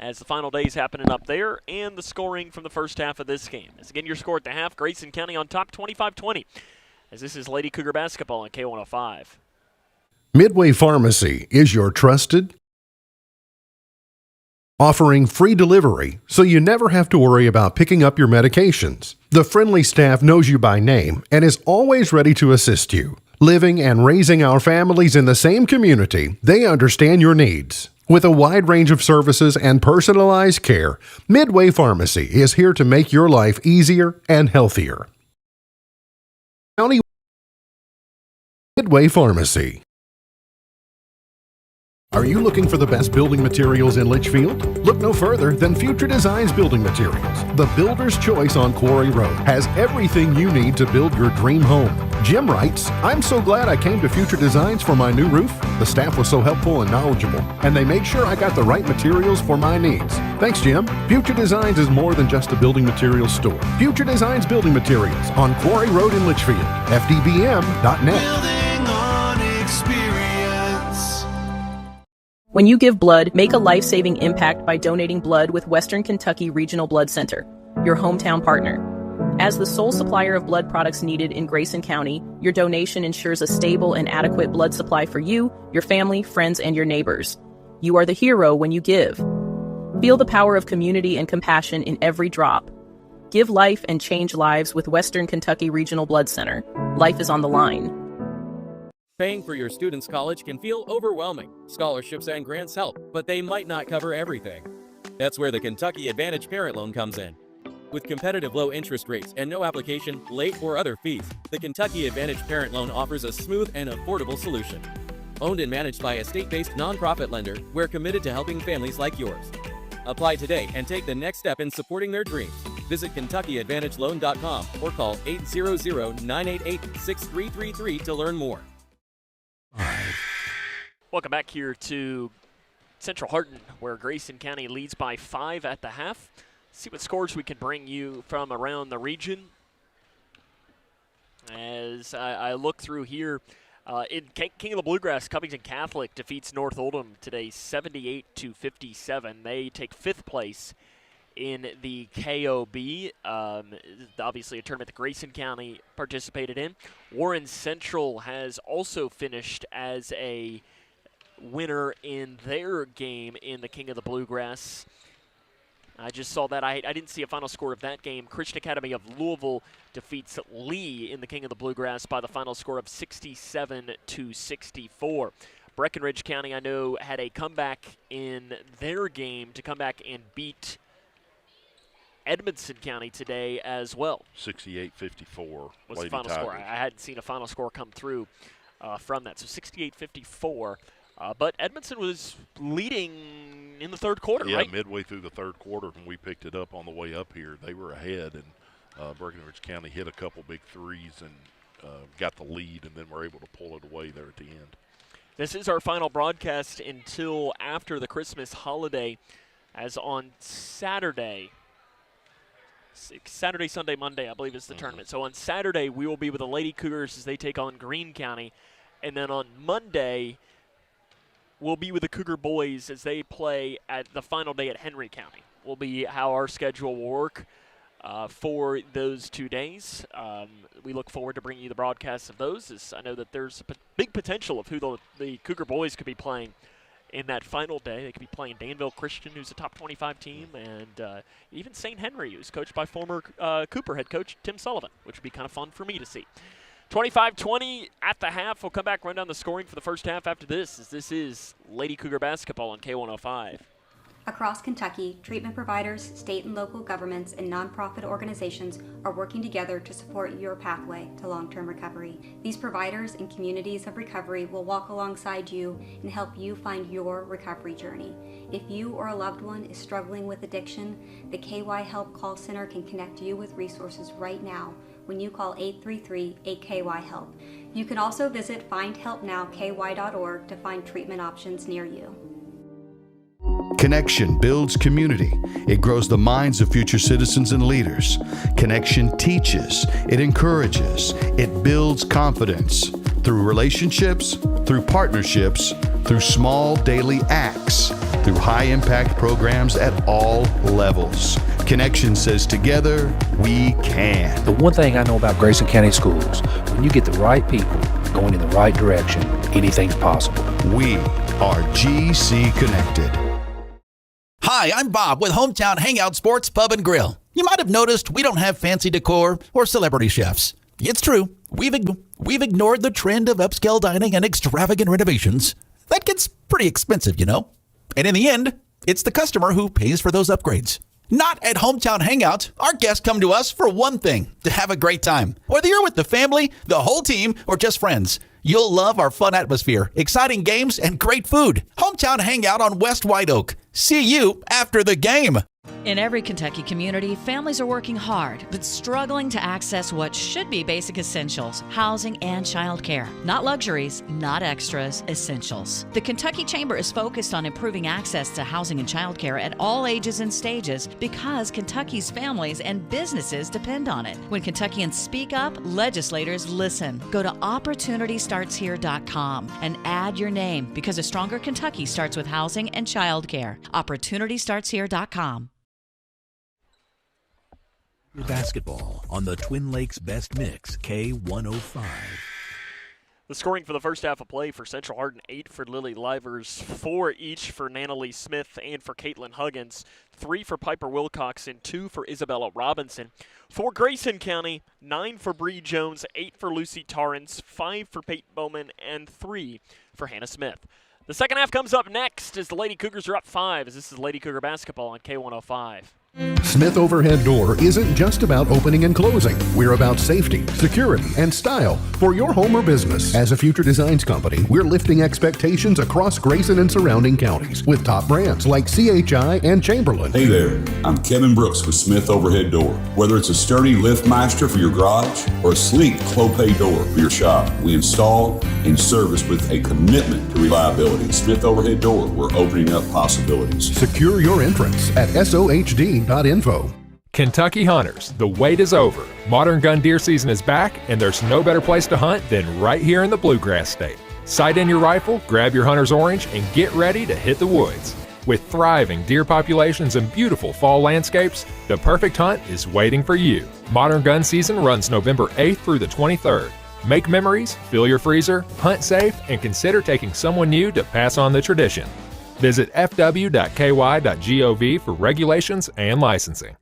Speaker 1: as the final day's happening up there, and the scoring from the first half of this game. As again, your score at the half, Grayson County on top, 25-20. As this is Lady Cougar basketball on K105.
Speaker 8: Midway Pharmacy is your trusted, offering free delivery so you never have to worry about picking up your medications. The friendly staff knows you by name and is always ready to assist you. Living and raising our families in the same community, they understand your needs. With a wide range of services and personalized care, Midway Pharmacy is here to make your life easier and healthier. Midway Pharmacy. Are you looking for the best building materials in Leitchfield? Look no further than Future Designs Building Materials. The builder's choice on Quarry Road has everything you need to build your dream home. Jim writes, "I'm so glad I came to Future Designs for my new roof. The staff was so helpful and knowledgeable, and they made sure I got the right materials for my needs. Thanks, Jim." Future Designs is more than just a building materials store. Future Designs Building Materials on Quarry Road in Leitchfield. FDBM.net.
Speaker 11: Building on experience.
Speaker 9: When you give blood, make a life-saving impact by donating blood with Western Kentucky Regional Blood Center, your hometown partner. As the sole supplier of blood products needed in Grayson County, your donation ensures a stable and adequate blood supply for you, your family, friends, and your neighbors. You are the hero when you give. Feel the power of community and compassion in every drop. Give life and change lives with Western Kentucky Regional Blood Center. Life is on the line.
Speaker 12: Paying for your student's college can feel overwhelming. Scholarships and grants help, but they might not cover everything. That's where the Kentucky Advantage Parent Loan comes in. With competitive low interest rates and no application, late, or other fees, the Kentucky Advantage Parent Loan offers a smooth and affordable solution. Owned and managed by a state-based nonprofit lender, we're committed to helping families like yours. Apply today and take the next step in supporting their dreams. Visit KentuckyAdvantageLoan.com or call 800-988-6333 to learn more.
Speaker 1: Welcome back here to Central Hardin, where Grayson County leads by 5 at the half. See what scores we can bring you from around the region. As I look through here, in King of the Bluegrass, Covington Catholic defeats North Oldham today 78-57. They take 5th place in the KOB. Obviously a tournament that Grayson County participated in. Warren Central has also finished as a winner in their game in the King of the Bluegrass. I just saw that. I didn't see a final score of that game. Christian Academy of Louisville defeats Lee in the King of the Bluegrass by the final score of 67-64. Breckenridge County, I know, had a comeback in their game to come back and beat Edmondson County today as well.
Speaker 2: 68-54
Speaker 1: was the final score. I hadn't seen a final score come through from that. So 68-54. But Edmondson was leading in the third quarter, right?
Speaker 2: Yeah, midway through the third quarter when we picked it up on the way up here. They were ahead, and Breckenridge County hit a couple big threes and got the lead, and then were able to pull it away there at the end.
Speaker 1: This is our final broadcast until after the Christmas holiday, as on Saturday, Sunday, Monday, I believe is the tournament. So on Saturday, we will be with the Lady Cougars as they take on Greene County. And then on Monday, we'll be with the Cougar boys as they play at the final day at Henry County. Will be how our schedule will work for those 2 days. We look forward to bringing you the broadcasts of those, as I know that there's a big potential of who the Cougar boys could be playing in that final day. They could be playing Danville Christian, who's a top 25 team, and even St. Henry, who's coached by former Cooper head coach Tim Sullivan, which would be kind of fun for me to see. 25-20 at the half. We'll come back, run down the scoring for the first half after this, as this is Lady Cougar basketball on K105.
Speaker 13: Across Kentucky, treatment providers, state and local governments, and nonprofit organizations are working together to support your pathway to long-term recovery. These providers and communities of recovery will walk alongside you and help you find your recovery journey. If you or a loved one is struggling with addiction, the KY Help Call Center can connect you with resources right now when you call 833-8KY-HELP. You can also visit findhelpnowky.org to find treatment options near you.
Speaker 14: Connection builds community. It grows the minds of future citizens and leaders. Connection teaches. It encourages. It builds confidence. Through relationships, through partnerships, through small daily acts, through high-impact programs at all levels. Connection says together, we can.
Speaker 15: The one thing I know about Grayson County Schools, when you get the right people going in the right direction, anything's possible.
Speaker 14: We are GC Connected.
Speaker 16: Hi, I'm Bob with Hometown Hangout Sports Pub and Grill. You might have noticed we don't have fancy decor or celebrity chefs. It's true. We've ignored the trend of upscale dining and extravagant renovations. That gets pretty expensive, you know. And in the end, it's the customer who pays for those upgrades. Not at Hometown Hangout. Our guests come to us for one thing, to have a great time. Whether you're with the family, the whole team, or just friends, you'll love our fun atmosphere, exciting games, and great food. Hometown Hangout on West White Oak. See you after the game.
Speaker 17: In every Kentucky community, families are working hard, but struggling to access what should be basic essentials, housing and childcare. Not luxuries, not extras, essentials. The Kentucky Chamber is focused on improving access to housing and childcare at all ages and stages because Kentucky's families and businesses depend on it. When Kentuckians speak up, legislators listen. Go to OpportunityStartsHere.com and add your name because a stronger Kentucky starts with housing and childcare. OpportunityStartsHere.com.
Speaker 10: Basketball on the Twin Lakes Best Mix, K105.
Speaker 1: The scoring for the first half of play for Central Hardin, 8 for Lily Livers, 4 each for Nanalee Smith and for Caitlin Huggins, 3 for Piper Wilcox, and 2 for Isabella Robinson. For Grayson County, 9 for Bree Jones, 8 for Lucy Torrance, 5 for Peyton Bowman, and 3 for Hannah Smith. The second half comes up next as the Lady Cougars are up 5, as this is Lady Cougar basketball on K105.
Speaker 8: Smith Overhead Door isn't just about opening and closing. We're about safety, security, and style for your home or business. As a future designs company, we're lifting expectations across Grayson and surrounding counties with top brands like CHI and Chamberlain.
Speaker 18: Hey there, I'm Kevin Brooks with Smith Overhead Door. Whether it's a sturdy LiftMeister for your garage or a sleek Clopay door for your shop, we install and service with a commitment to reliability. Smith Overhead Door, we're opening up possibilities.
Speaker 8: Secure your entrance at SOHD.info.
Speaker 19: Kentucky hunters, the wait is over. Modern gun deer season is back, and there's no better place to hunt than right here in the Bluegrass State. Sight in your rifle, grab your hunter's orange, and get ready to hit the woods. With thriving deer populations and beautiful fall landscapes, the perfect hunt is waiting for you. Modern gun season runs November 8th through the 23rd. Make memories, fill your freezer, hunt safe, and consider taking someone new to pass on the tradition. Visit fw.ky.gov for regulations and licensing.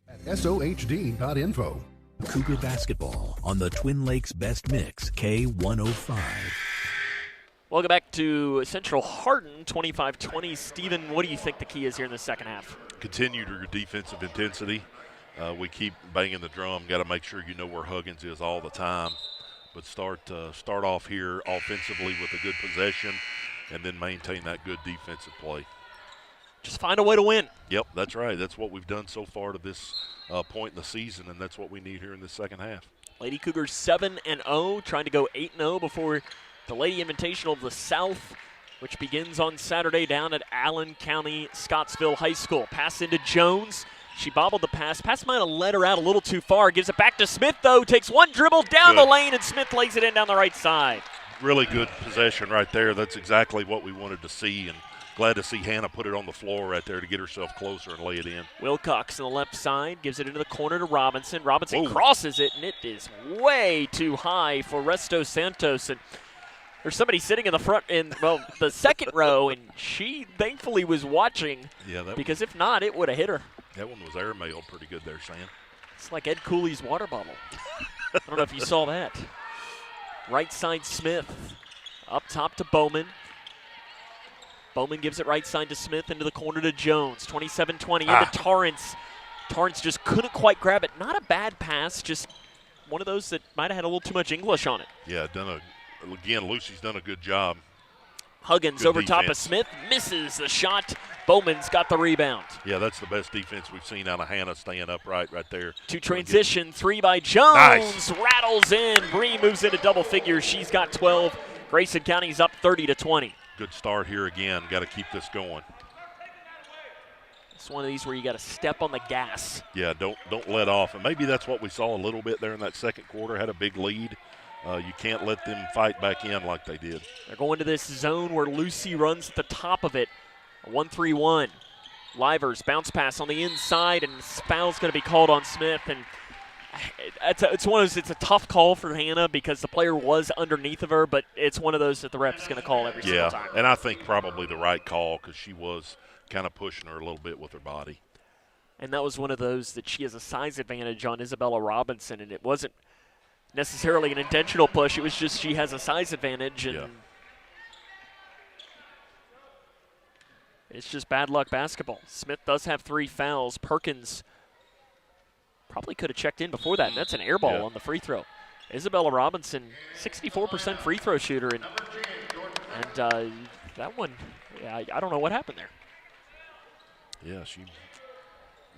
Speaker 8: At SOHD.info.
Speaker 10: Cougar basketball on the Twin Lakes Best Mix, K105.
Speaker 1: Welcome back to Central Hardin, 25-20. Stephen, what do you think the key is here in the second half?
Speaker 2: Continue your defensive intensity. We keep banging the drum. Got to make sure you know where Huggins is all the time. But start off here offensively with a good possession and then maintain that good defensive play.
Speaker 1: Just find a way to win.
Speaker 2: Yep, that's right. That's what we've done so far to this point in the season, and that's what we need here in the second half.
Speaker 1: Lady Cougars 7-0, trying to go 8-0 before the Lady Invitational of the South, which begins on Saturday down at Allen County Scottsville High School. Pass into Jones. She bobbled the pass. Pass might have led her out a little too far. Gives it back to Smith, though. Takes one dribble down the lane, and Smith lays it in down the right side.
Speaker 2: Really good possession right there. That's exactly what we wanted to see, and glad to see Hannah put it on the floor right there to get herself closer and lay it in.
Speaker 1: Wilcox on the left side gives it into the corner to Robinson. Robinson crosses it, and it is way too high for Resto Santos. And there's somebody sitting in the front, the second row, and she thankfully was watching because if not, it would have hit her.
Speaker 2: That one was airmailed pretty good there, Sam.
Speaker 1: It's like Ed Cooley's water bottle. I don't know if you saw that. Right side Smith, up top to Bowman. Bowman gives it right side to Smith, into the corner to Jones. 27-20 into Torrance. Torrance just couldn't quite grab it. Not a bad pass, just one of those that might have had a little too much English on it.
Speaker 2: Yeah, again, Lucy's done a good job.
Speaker 1: Huggins over top of Smith, misses the shot. Bowman's got the rebound.
Speaker 2: Yeah, that's the best defense we've seen out of Hannah, staying upright right there.
Speaker 1: To transition, 3 by Jones. Nice. Rattles in. Bree moves into double figures. She's got 12. Grayson County's up 30-20.
Speaker 2: Good start here again. Got to keep this going.
Speaker 1: It's one of these where you got to step on the gas.
Speaker 2: Yeah, don't let off. And maybe that's what we saw a little bit there in that second quarter. Had a big lead. You can't let them fight back in like they did.
Speaker 1: They're going to this zone where Lucy runs at the top of it. 1-3-1. Livers bounce pass on the inside, and foul's going to be called on Smith. And it's one of those. It's a tough call for Hannah because the player was underneath of her, but it's one of those that the ref is going to call every single time.
Speaker 2: Yeah, and I think probably the right call because she was kind of pushing her a little bit with her body.
Speaker 1: And that was one of those that she has a size advantage on Isabella Robinson, and it wasn't necessarily an intentional push. It was just she has a size advantage, and it's just bad luck basketball. Smith does have 3 fouls. Perkins probably could have checked in before that, and that's an air ball on the free throw. Isabella Robinson, 64% free throw shooter, and that one, I don't know what happened there.
Speaker 2: Yeah, she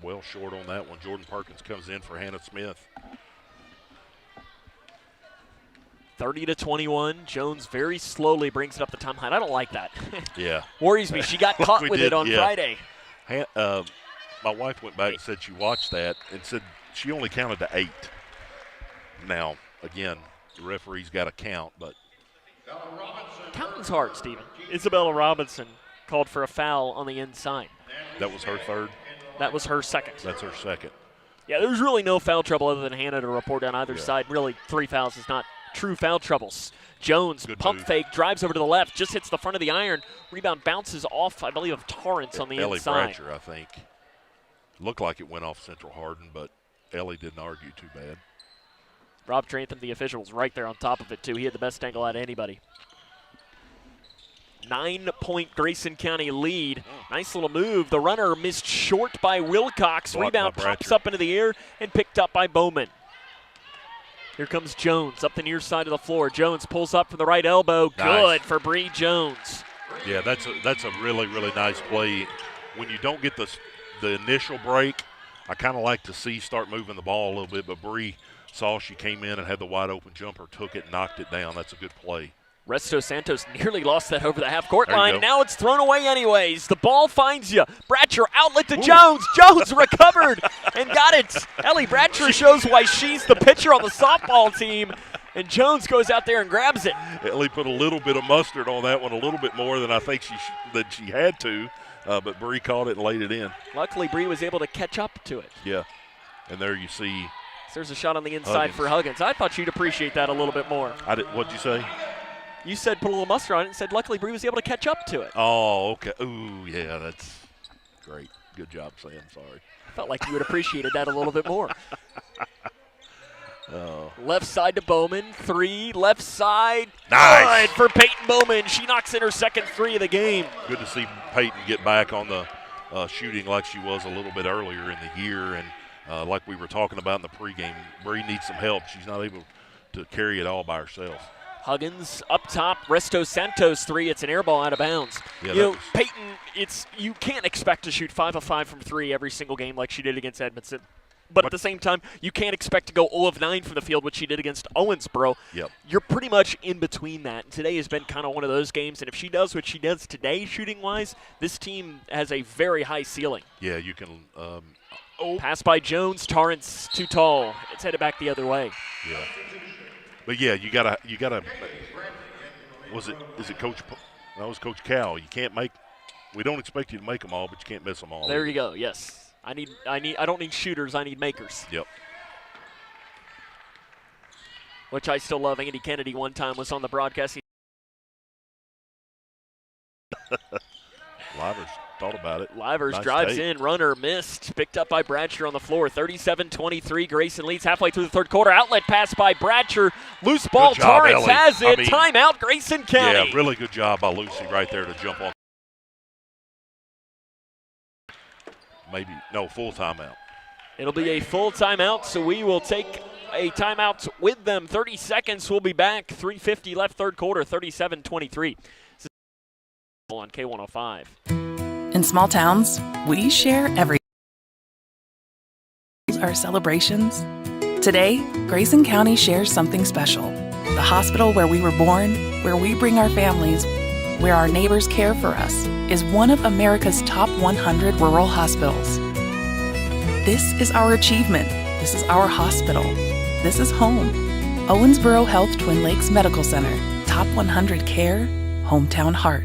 Speaker 2: well short on that one. Jordan Perkins comes in for Hannah Smith.
Speaker 1: 30-21. Jones very slowly brings it up the timeline. I don't like that.
Speaker 2: Yeah.
Speaker 1: Worries me. She got caught with it on Friday.
Speaker 2: My wife went back and said she watched that and said she only counted to 8. Now, again, the referee's got to count, but.
Speaker 1: Counting's hard, Stephen. Isabella Robinson called for a foul on the inside.
Speaker 2: That was her third?
Speaker 1: That was her second.
Speaker 2: That's her second.
Speaker 1: Yeah, there's really no foul trouble other than Hannah to report on either side. Really, 3 fouls is not true foul troubles. Jones,
Speaker 2: Good
Speaker 1: pump
Speaker 2: move.
Speaker 1: fake, drives over to the left, just hits the front of the iron. Rebound bounces off, I believe, of Torrance on the
Speaker 2: Ellie
Speaker 1: inside.
Speaker 2: Bratcher, I think. Looked like it went off Central Hardin, but Ellie didn't argue too bad.
Speaker 1: Rob Trantham, the official, was right there on top of it, too. He had the best angle out of anybody. 9-point Grayson County lead. Nice little move. The runner missed short by Wilcox.
Speaker 2: Blocked
Speaker 1: Rebound
Speaker 2: by
Speaker 1: pops
Speaker 2: Bratcher.
Speaker 1: up into the air and picked up by Bowman. Here comes Jones up the near side of the floor. Jones pulls up from the right elbow. Good for Bree Jones.
Speaker 2: Yeah, that's a really, really nice play. When you don't get the initial break, I kind of like to see start moving the ball a little bit, but Bree saw she came in and had the wide open jumper, took it, knocked it down. That's a good play.
Speaker 1: Resto Santos nearly lost that over the half-court
Speaker 2: There you
Speaker 1: line.
Speaker 2: go.
Speaker 1: Now it's thrown away anyways. The ball finds you. Bratcher outlet to Jones. Jones recovered and got it. Ellie Bratcher shows why she's the pitcher on the softball team, and Jones goes out there and grabs it.
Speaker 2: Ellie put a little bit of mustard on that one, a little bit more than I think she had to, but Bree caught it and laid it in.
Speaker 1: Luckily, Bree was able to catch up to it.
Speaker 2: Yeah, and there you see.
Speaker 1: There's a shot on the inside for Huggins. I thought you'd appreciate that a little bit more.
Speaker 2: What'd you say?
Speaker 1: You said put a little mustard on it and said luckily Bree was able to catch up to it.
Speaker 2: Oh, okay. Ooh, yeah, that's great. Good job, Sam. Sorry.
Speaker 1: I felt like you would appreciated that a little bit more.
Speaker 2: Oh.
Speaker 1: Left side to Bowman. 3, left side.
Speaker 2: Nice.
Speaker 1: Good for Peyton Bowman. She knocks in her second 3 of the game.
Speaker 2: Good to see Peyton get back on the shooting like she was a little bit earlier in the year. And like we were talking about in the pregame, Bree needs some help. She's not able to carry it all by herself.
Speaker 1: Huggins up top, Resto Santos 3. It's an air ball out of bounds.
Speaker 2: Yeah,
Speaker 1: Peyton, you can't expect to shoot 5 of 5 from 3 every single game like she did against Edmondson. But at the same time, you can't expect to go 0 of 9 from the field, which she did against Owensboro.
Speaker 2: Yep.
Speaker 1: You're pretty much in between that. And today has been kind of one of those games. And if she does what she does today shooting-wise, this team has a very high ceiling.
Speaker 2: Yeah, you can
Speaker 1: Pass by Jones. Torrance too tall. It's headed back the other way.
Speaker 2: Yeah. But yeah, you gotta. Is it Coach? No, it was Coach Cal. You can't make. We don't expect you to make them all, but you can't miss them all.
Speaker 1: There you go. Yes, I don't need shooters. I need makers.
Speaker 2: Yep.
Speaker 1: Which I still love. Andy Kennedy one time was on the broadcast.
Speaker 2: Livers thought about it.
Speaker 1: Livers
Speaker 2: Nice
Speaker 1: drives
Speaker 2: tape.
Speaker 1: in, runner missed, picked up by Bratcher on the floor. 37-23, Grayson leads halfway through the third quarter. Outlet pass by Bratcher, loose ball.
Speaker 2: Good job,
Speaker 1: Torrance
Speaker 2: Ellie.
Speaker 1: has it.
Speaker 2: I mean,
Speaker 1: Timeout, Grayson County.
Speaker 2: Yeah, really good job by Lucy right there to jump on. Full timeout.
Speaker 1: It'll be a full timeout, so we will take a timeout with them. 30 seconds, we'll be back. 3:50 left third quarter, 37-23. On K105.
Speaker 20: In small towns, we share everything. Our celebrations. Today, Grayson County shares something special. The hospital where we were born, where we bring our families, where our neighbors care for us, is one of America's top 100 rural hospitals. This is our achievement. This is our hospital. This is home. Owensboro Health Twin Lakes Medical Center. Top 100 care, hometown heart.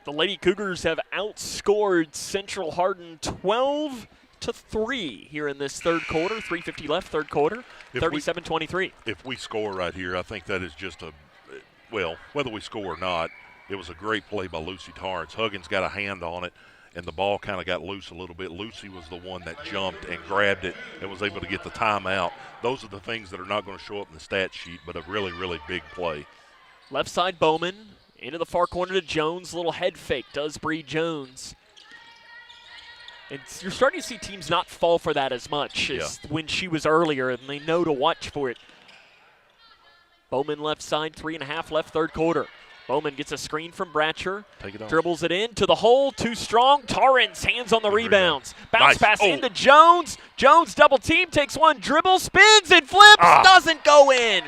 Speaker 1: The Lady Cougars have outscored Central Hardin 12-3 here in this third quarter. 3:50 left, third quarter, 37-23.
Speaker 2: If we score right here, I think that is just whether we score or not, it was a great play by Lucy Torrance. Huggins got a hand on it, and the ball kind of got loose a little bit. Lucy was the one that jumped and grabbed it and was able to get the timeout. Those are the things that are not going to show up in the stat sheet, but a really, really big play.
Speaker 1: Left side Bowman. Into the far corner to Jones. Little head fake does Bree Jones. And you're starting to see teams not fall for that as much as when she was earlier, and they know to watch for it. Bowman left side, 3.5 left third quarter. Bowman gets a screen from Bratcher.
Speaker 2: Take it on.
Speaker 1: Dribbles it in to the hole. Too strong. Torrance hands on the rebounds. Bounce
Speaker 2: Nice.
Speaker 1: pass into Jones. Jones double team, takes one dribble, spins and flips. Doesn't go in.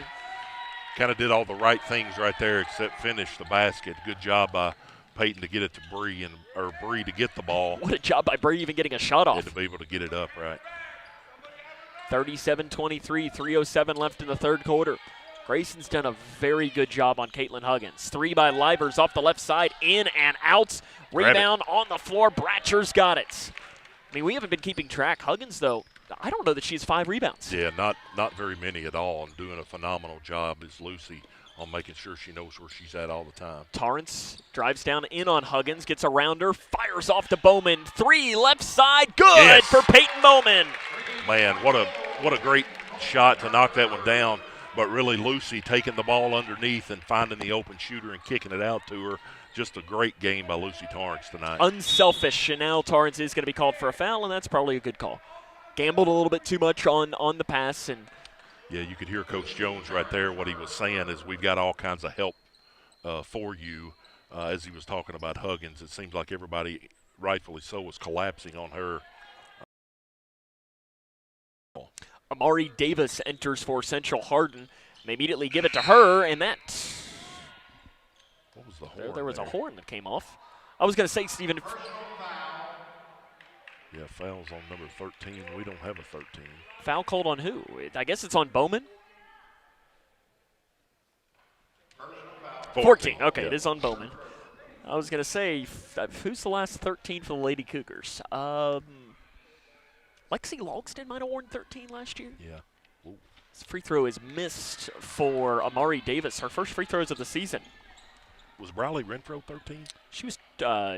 Speaker 2: Kind of did all the right things right there except finish the basket. Good job by Peyton to get it to Bree or Bree to get the ball.
Speaker 1: What a job by Bree even getting a shot off.
Speaker 2: And to be able to get it up right.
Speaker 1: 37-23, 3:07 left in the third quarter. Grayson's done a very good job on Caitlin Huggins. 3 by Livers off the left side, in and out. Rebound on the floor. Bratcher's got it. I mean, we haven't been keeping track. Huggins, though, I don't know that she has 5 rebounds.
Speaker 2: Yeah, not very many at all, and doing a phenomenal job is Lucy on making sure she knows where she's at all the time.
Speaker 1: Torrance drives down in on Huggins, gets around her, fires off to Bowman. 3, left side, good
Speaker 2: Yes.
Speaker 1: for Peyton Bowman.
Speaker 2: Man, what a great shot to knock that one down. But really, Lucy taking the ball underneath and finding the open shooter and kicking it out to her. Just a great game by Lucy Torrance tonight.
Speaker 1: Unselfish, and now Torrance is going to be called for a foul, and that's probably a good call. Gambled a little bit too much on the pass, and
Speaker 2: yeah, you could hear Coach Jones right there. What he was saying is we've got all kinds of help for you. As he was talking about Huggins, it seems like everybody, rightfully so, was collapsing on her.
Speaker 1: Amari Davis enters for Central Hardin. They immediately give it to her, and that.
Speaker 2: What was the horn?
Speaker 1: There was a horn that came off. I was going to say, Stephen.
Speaker 2: Yeah, foul's on number 13. We don't have a 13.
Speaker 1: Foul called on who? I guess it's on Bowman. 14. Okay, yeah. It is on Bowman. I was going to say, who's the last 13 for the Lady Cougars? Lexi Logston might have worn 13 last year.
Speaker 2: Yeah. Ooh.
Speaker 1: This free throw is missed for Amari Davis. Her first free throws of the season.
Speaker 2: Was Briley Renfro 13?
Speaker 1: She was.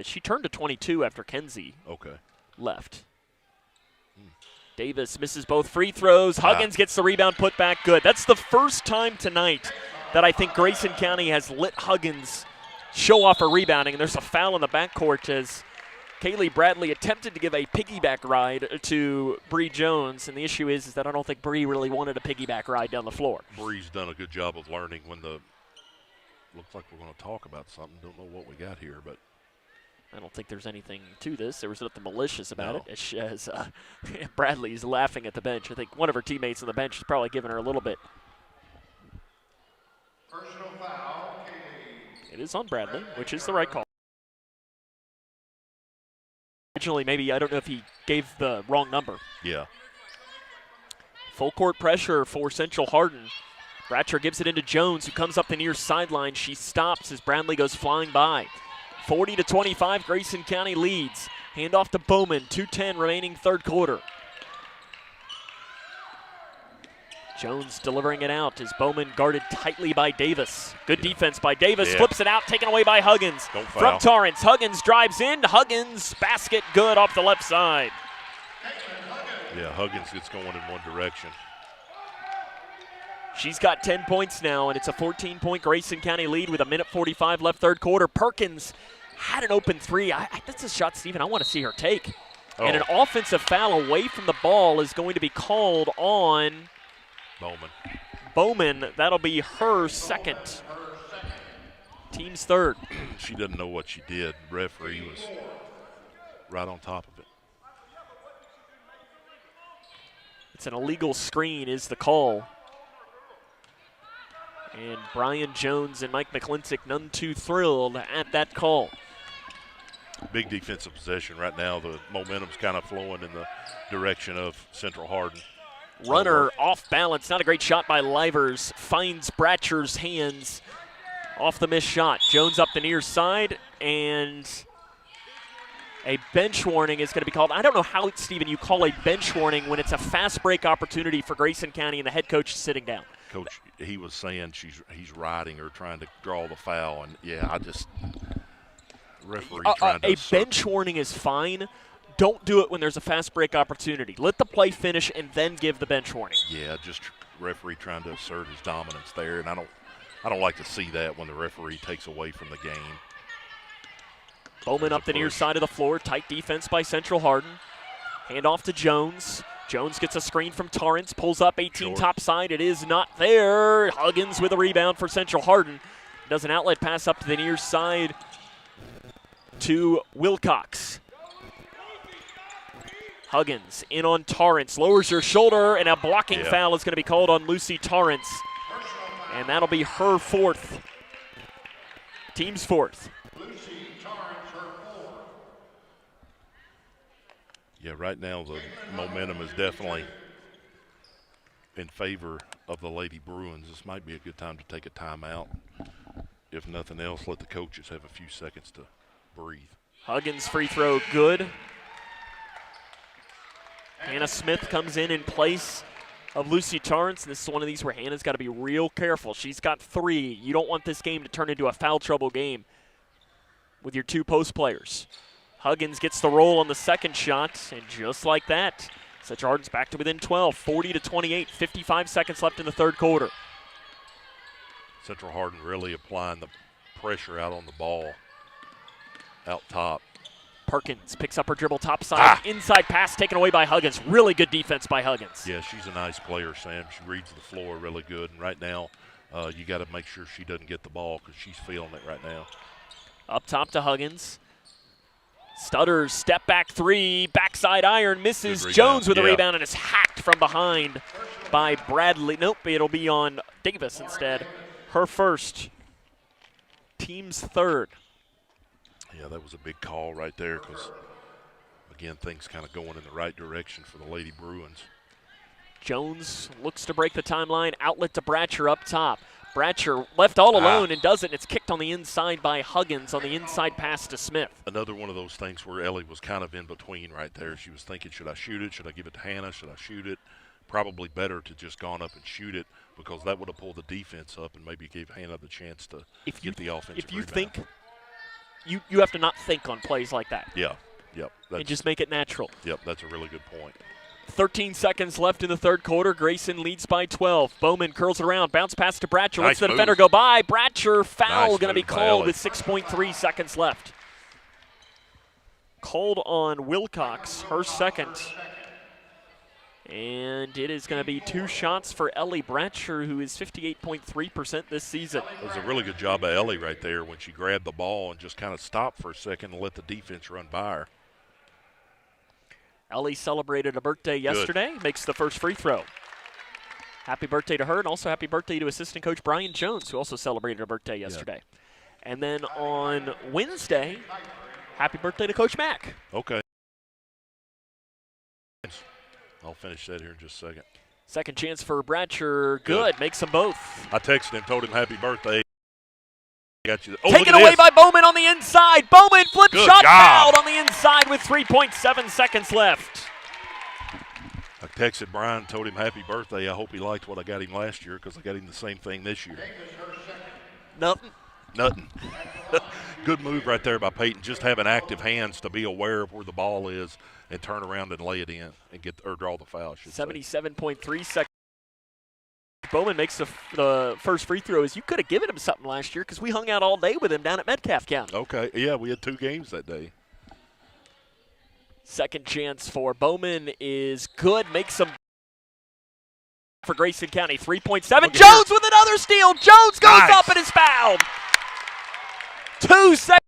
Speaker 1: She turned to 22 after Kenzie.
Speaker 2: Okay.
Speaker 1: Left. Davis misses both free throws. Huggins gets the rebound, put back, good. That's the first time tonight that I think Grayson County has let Huggins show off her rebounding, and there's a foul in the backcourt as Kaylee Bradley attempted to give a piggyback ride to Bree Jones, and the issue is that I don't think Bree really wanted a piggyback ride down the floor.
Speaker 2: Bree's done a good job of learning when looks like we're going to talk about something. Don't know what we got here, but
Speaker 1: I don't think there's anything to this. There was nothing malicious about it. As Bradley's laughing at the bench. I think one of her teammates on the bench is probably giving her a little bit.
Speaker 11: Personal foul.
Speaker 1: It is on Bradley, which is the right call. Originally, maybe, I don't know if he gave the wrong number.
Speaker 2: Yeah.
Speaker 1: Full court pressure for Central Hardin. Bratcher gives it into Jones, who comes up the near sideline. She stops as Bradley goes flying by. 40-25, Grayson County leads. Hand off to Bowman, 2:10 remaining third quarter. Jones delivering it out as Bowman guarded tightly by Davis. Good defense by Davis, flips it out, taken away by Huggins. From Torrance, Huggins drives in, Huggins, basket good off the left side.
Speaker 2: Yeah, Huggins gets going in one direction.
Speaker 1: She's got 10 points now, and it's a 14-point Grayson County lead with 1:45 left third quarter. Perkins had an open three. That's a shot, Stephen, I want to see her take. And an offensive foul away from the ball is going to be called on Bowman. That'll be her second. Team's third.
Speaker 2: She doesn't know what she did. Referee was right on top of it.
Speaker 1: It's an illegal screen is the call. And Brian Jones and Mike McClintock none too thrilled at that call.
Speaker 2: Big defensive possession right now. The momentum's kind of flowing in the direction of Central Hardin.
Speaker 1: Runner off balance. Not a great shot by Livers. Finds Bratcher's hands off the missed shot. Jones up the near side, and a bench warning is going to be called. I don't know how, Stephen, you call a bench warning when it's a fast break opportunity for Grayson County and the head coach is sitting down.
Speaker 2: Coach, he was saying he's riding her, trying to draw the foul, and referee trying to
Speaker 1: a bench warning is fine. Don't do it when there's a fast break opportunity. Let the play finish and then give the bench warning.
Speaker 2: Yeah, just referee trying to assert his dominance there, and I don't like to see that when the referee takes away from the game.
Speaker 1: Bowman up the near side of the floor. Tight defense by Central Hardin. Hand off to Jones. Jones gets a screen from Torrance, pulls up 18 top side. It is not there. Huggins with a rebound for Central Hardin. Does an outlet pass up to the near side to Wilcox. Huggins in on Torrance, lowers her shoulder, and a blocking foul is going to be called on Lucy Torrance. And that'll be her fourth. Team's fourth.
Speaker 2: Yeah, right now the momentum is definitely in favor of the Lady Bruins. This might be a good time to take a timeout. If nothing else, let the coaches have a few seconds to breathe.
Speaker 1: Huggins free throw good. Hannah Smith comes in place of Lucy Torrance. This is one of these where Hannah's got to be real careful. She's got 3. You don't want this game to turn into a foul trouble game with your 2 post players. Huggins gets the roll on the second shot, and just like that, Central Hardin's back to within 12, 40-28, 55 seconds left in the third quarter.
Speaker 2: Central Hardin really applying the pressure out on the ball, out top.
Speaker 1: Perkins picks up her dribble top side, inside pass taken away by Huggins. Really good defense by Huggins.
Speaker 2: Yeah, she's a nice player, Sam. She reads the floor really good, and right now you got to make sure she doesn't get the ball because she's feeling it right now.
Speaker 1: Up top to Huggins. Stutters, step back 3, backside iron, misses. Jones with a rebound, and is hacked from behind by Bradley. Nope, it'll be on Davis instead. Her first, team's third.
Speaker 2: Yeah, that was a big call right there because, again, things kind of going in the right direction for the Lady Bruins.
Speaker 1: Jones looks to break the timeline, outlet to Bratcher up top. Bratcher left all alone and does it. It's kicked on the inside by Huggins on the inside pass to Smith.
Speaker 2: Another one of those things where Ellie was kind of in between right there. She was thinking, should I shoot it? Should I give it to Hannah? Should I shoot it? Probably better to just gone up and shoot it because that would have pulled the defense up and maybe gave Hannah the chance to get the offensive
Speaker 1: If you
Speaker 2: rebound.
Speaker 1: think you have to not think on plays like that.
Speaker 2: Yeah, yep.
Speaker 1: And just make it natural.
Speaker 2: Yep, that's a really good point.
Speaker 1: 13 seconds left in the third quarter. Grayson leads by 12. Bowman curls it around. Bounce pass to Bratcher. Lets the defender go by. Bratcher foul going to be called with 6.3 seconds left. Called on Wilcox, her second. And it is going to be 2 shots for Ellie Bratcher, who is 58.3% this season.
Speaker 2: It was a really good job of Ellie right there when she grabbed the ball and just kind of stopped for a second and let the defense run by her.
Speaker 1: Ellie celebrated a birthday yesterday, makes the first free throw. Happy birthday to her, and also happy birthday to assistant coach Brian Jones, who also celebrated a birthday yesterday. Yeah. And then on Wednesday, happy birthday to Coach Mack.
Speaker 2: Okay. I'll finish that here in just a second.
Speaker 1: Second chance for Bratcher. Good. Makes them both.
Speaker 2: I texted him, told him happy birthday. Got you. Oh,
Speaker 1: taken away by Bowman on the inside. Bowman flip shot fouled on the inside with 3.7 seconds left.
Speaker 2: I texted Brian, told him happy birthday. I hope he liked what I got him last year because I got him the same thing this year.
Speaker 1: Nothing.
Speaker 2: Good move right there by Peyton. Just having active hands to be aware of where the ball is and turn around and lay it in and draw the foul.
Speaker 1: 77.3 seconds. Bowman makes the first free throw. You could have given him something last year because we hung out all day with him down at Metcalf County.
Speaker 2: Okay, yeah, we had 2 games that day.
Speaker 1: Second chance for Bowman is good. Makes some for Grayson County. 3.7. Jones with another steal. Jones goes up and is fouled. 2 seconds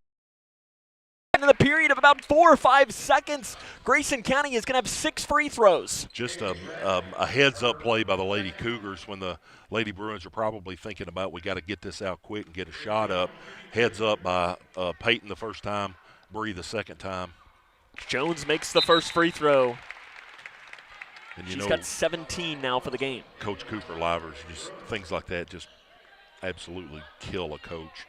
Speaker 1: in the period of about 4 or 5 seconds. Grayson County is going to have 6 free throws.
Speaker 2: Just a heads-up play by the Lady Cougars when the Lady Bruins are probably thinking about we got to get this out quick and get a shot up. Heads up by Peyton the first time, Bree the second time.
Speaker 1: Jones makes the first free throw.
Speaker 2: And
Speaker 1: She's got 17 now for the game.
Speaker 2: Coach Cooper Livers, just things like that just absolutely kill a coach.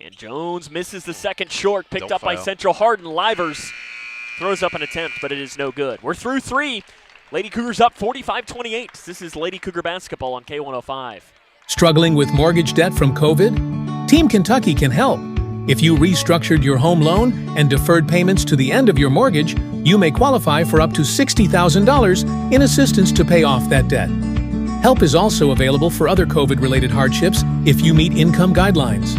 Speaker 1: And Jones misses the second short, picked up by Central Hardin. Livers throws up an attempt, but it is no good. We're through 3. Lady Cougars up 45-28. This is Lady Cougar basketball on K105.
Speaker 4: Struggling with mortgage debt from COVID? Team Kentucky can help. If you restructured your home loan and deferred payments to the end of your mortgage, you may qualify for up to $60,000 in assistance to pay off that debt. Help is also available for other COVID-related hardships if you meet income guidelines.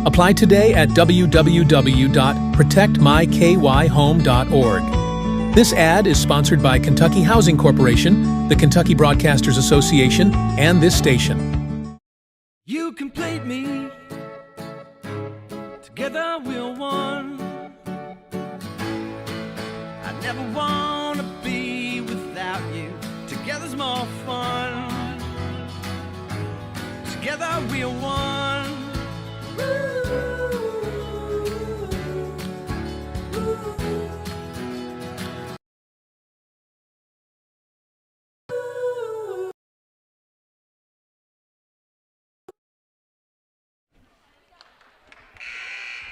Speaker 4: Apply today at www.protectmykyhome.org. This ad is sponsored by Kentucky Housing Corporation, the Kentucky Broadcasters Association, and this station.
Speaker 11: You complete me. Together we're one. I never want to be without you. Together's more fun. Together we're one.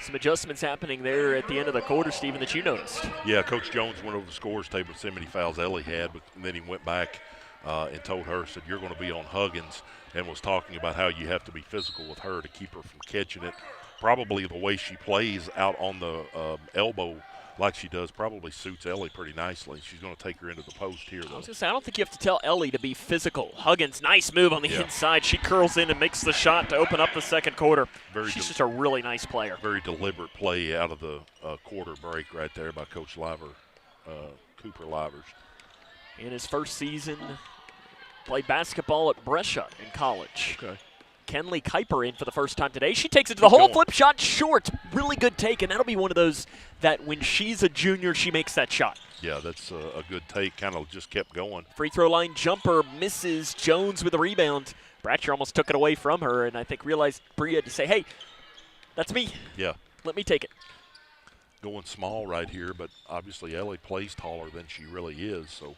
Speaker 1: Some adjustments happening there at the end of the quarter, Stephen, that you noticed.
Speaker 2: Yeah, Coach Jones went over the scores table to see how many fouls Ellie had, but then he went back and told her, said, you're going to be on Huggins, and was talking about how you have to be physical with her to keep her from catching it. Probably the way she plays out on the elbow like she does probably suits Ellie pretty nicely. She's going to take her into the post here, though.
Speaker 1: I was going to say, I don't think you have to tell Ellie to be physical. Huggins, nice move on the inside. She curls in and makes the shot to open up the second quarter. She's just a really nice player.
Speaker 2: Very deliberate play out of the quarter break right there by Coach Cooper Livers.
Speaker 1: In his first season, played basketball at Brescia in college.
Speaker 2: Okay.
Speaker 1: Kenley Kuiper in for the first time today. She takes it to the hole, flip shot short. Really good take, and that'll be one of those that when she's a junior, she makes that shot.
Speaker 2: Yeah, that's a good take. Kind of just kept going.
Speaker 1: Free throw line jumper misses. Jones with a rebound. Bratcher almost took it away from her, and I think realized Bree had to say, hey, that's me.
Speaker 2: Yeah.
Speaker 1: Let me take it.
Speaker 2: Going small right here, but obviously Ellie plays taller than she really is, so.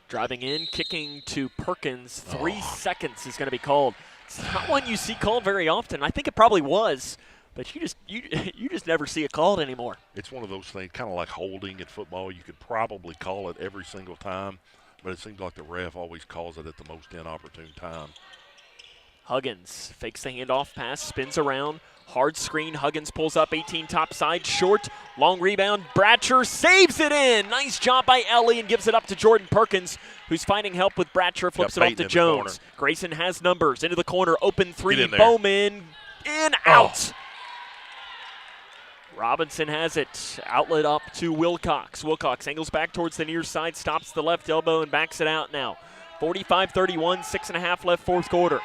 Speaker 1: Driving in, kicking to Perkins. 3 seconds is going to be called. It's not one you see called very often. I think it probably was, but you just never see it called anymore.
Speaker 2: It's one of those things, kind of like holding in football. You could probably call it every single time, but it seems like the ref always calls it at the most inopportune time.
Speaker 1: Huggins fakes the handoff pass, spins around. Hard screen, Huggins pulls up 18 top side, short, long rebound. Bratcher saves it in. Nice job by Ellie and gives it up to Jordan Perkins, who's finding help with Bratcher, flips it off to Jones. Grayson has numbers, into the corner, open three, Bowman, in, out. Robinson has it, outlet up to Wilcox. Wilcox angles back towards the near side, stops the left elbow and backs it out now. 45-31, 6.5 left fourth quarter.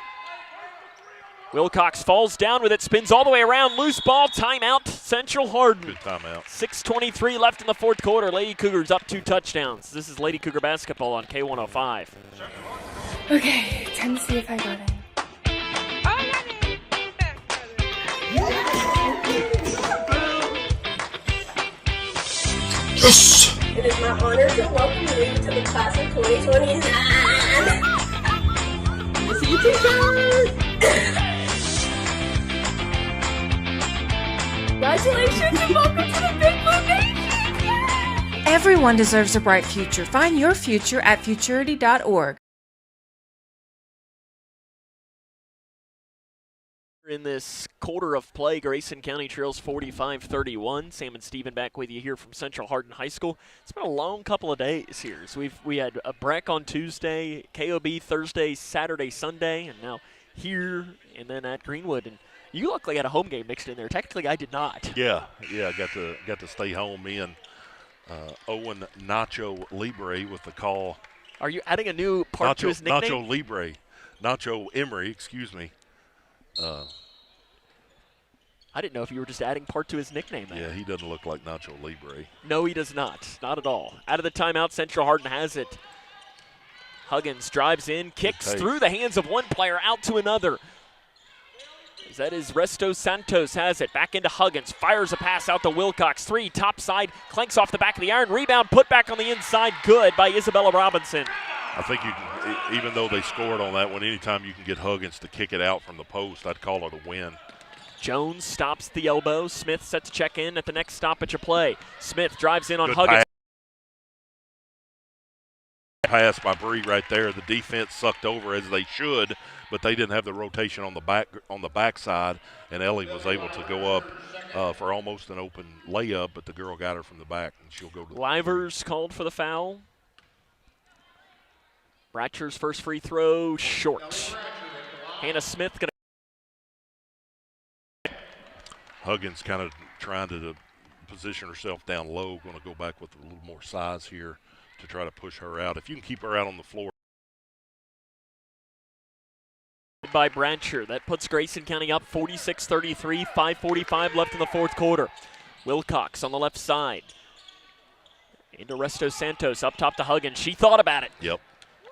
Speaker 1: Wilcox falls down with it, spins all the way around, loose ball, timeout, Central Hardin.
Speaker 2: Good timeout.
Speaker 1: 6:23 left in the fourth quarter. Lady Cougars up 2 touchdowns. This is Lady Cougar basketball on K105.
Speaker 21: Okay, time to see if I got it.
Speaker 2: Yes!
Speaker 22: It is my honor to welcome you to the class of 2029. See you, teachers! Congratulations and welcome to the Big Blue Nation!
Speaker 23: Everyone deserves a bright future. Find your future at futurity.org.
Speaker 1: In this quarter of play, Grayson County trails 45-31. Sam and Steven back with you here from Central Hardin High School. It's been a long couple of days here. So we had a Breck on Tuesday, KOB Thursday, Saturday, Sunday, and now here and then at Greenwood. And you look like you had a home game mixed in there. Technically, I did not.
Speaker 2: Yeah, got to stay home. Me and Owen Nacho Libre with the call.
Speaker 1: Are you adding a new part to his nickname?
Speaker 2: Nacho Libre. Nacho Emery, excuse me.
Speaker 1: I didn't know if you were just adding part to his nickname.
Speaker 2: Yeah, he doesn't look like Nacho Libre.
Speaker 1: No, he does not. Not at all. Out of the timeout, Central Hardin has it. Huggins drives in, kicks through the hands of one player, out to another. That is Resto Santos has it. Back into Huggins. Fires a pass out to Wilcox. 3, top side. Clanks off the back of the iron. Rebound put back on the inside. Good by Isabella Robinson.
Speaker 2: I think you can, even though they scored on that one, anytime you can get Huggins to kick it out from the post, I'd call it a win.
Speaker 1: Jones stops the elbow. Smith set to check in at the next stoppage of play. Smith drives in on
Speaker 2: Good
Speaker 1: Huggins.
Speaker 2: Pass by Bree right there. The defense sucked over as they should, but they didn't have the rotation on the backside, and Ellie was able to go up for almost an open layup, but the girl got her from the back, and she'll go to the
Speaker 1: Livers called for the foul. Bratcher's first free throw, short. Hannah Smith going
Speaker 2: to. Huggins kind of trying to position herself down low, going to go back with a little more size here to try to push her out. If you can keep her out on the floor.
Speaker 1: By Bratcher. That puts Grayson County up 46-33, 5:45 left in the fourth quarter. Wilcox on the left side. Into Resto Santos, up top to Huggins. She thought about it.
Speaker 2: Yep.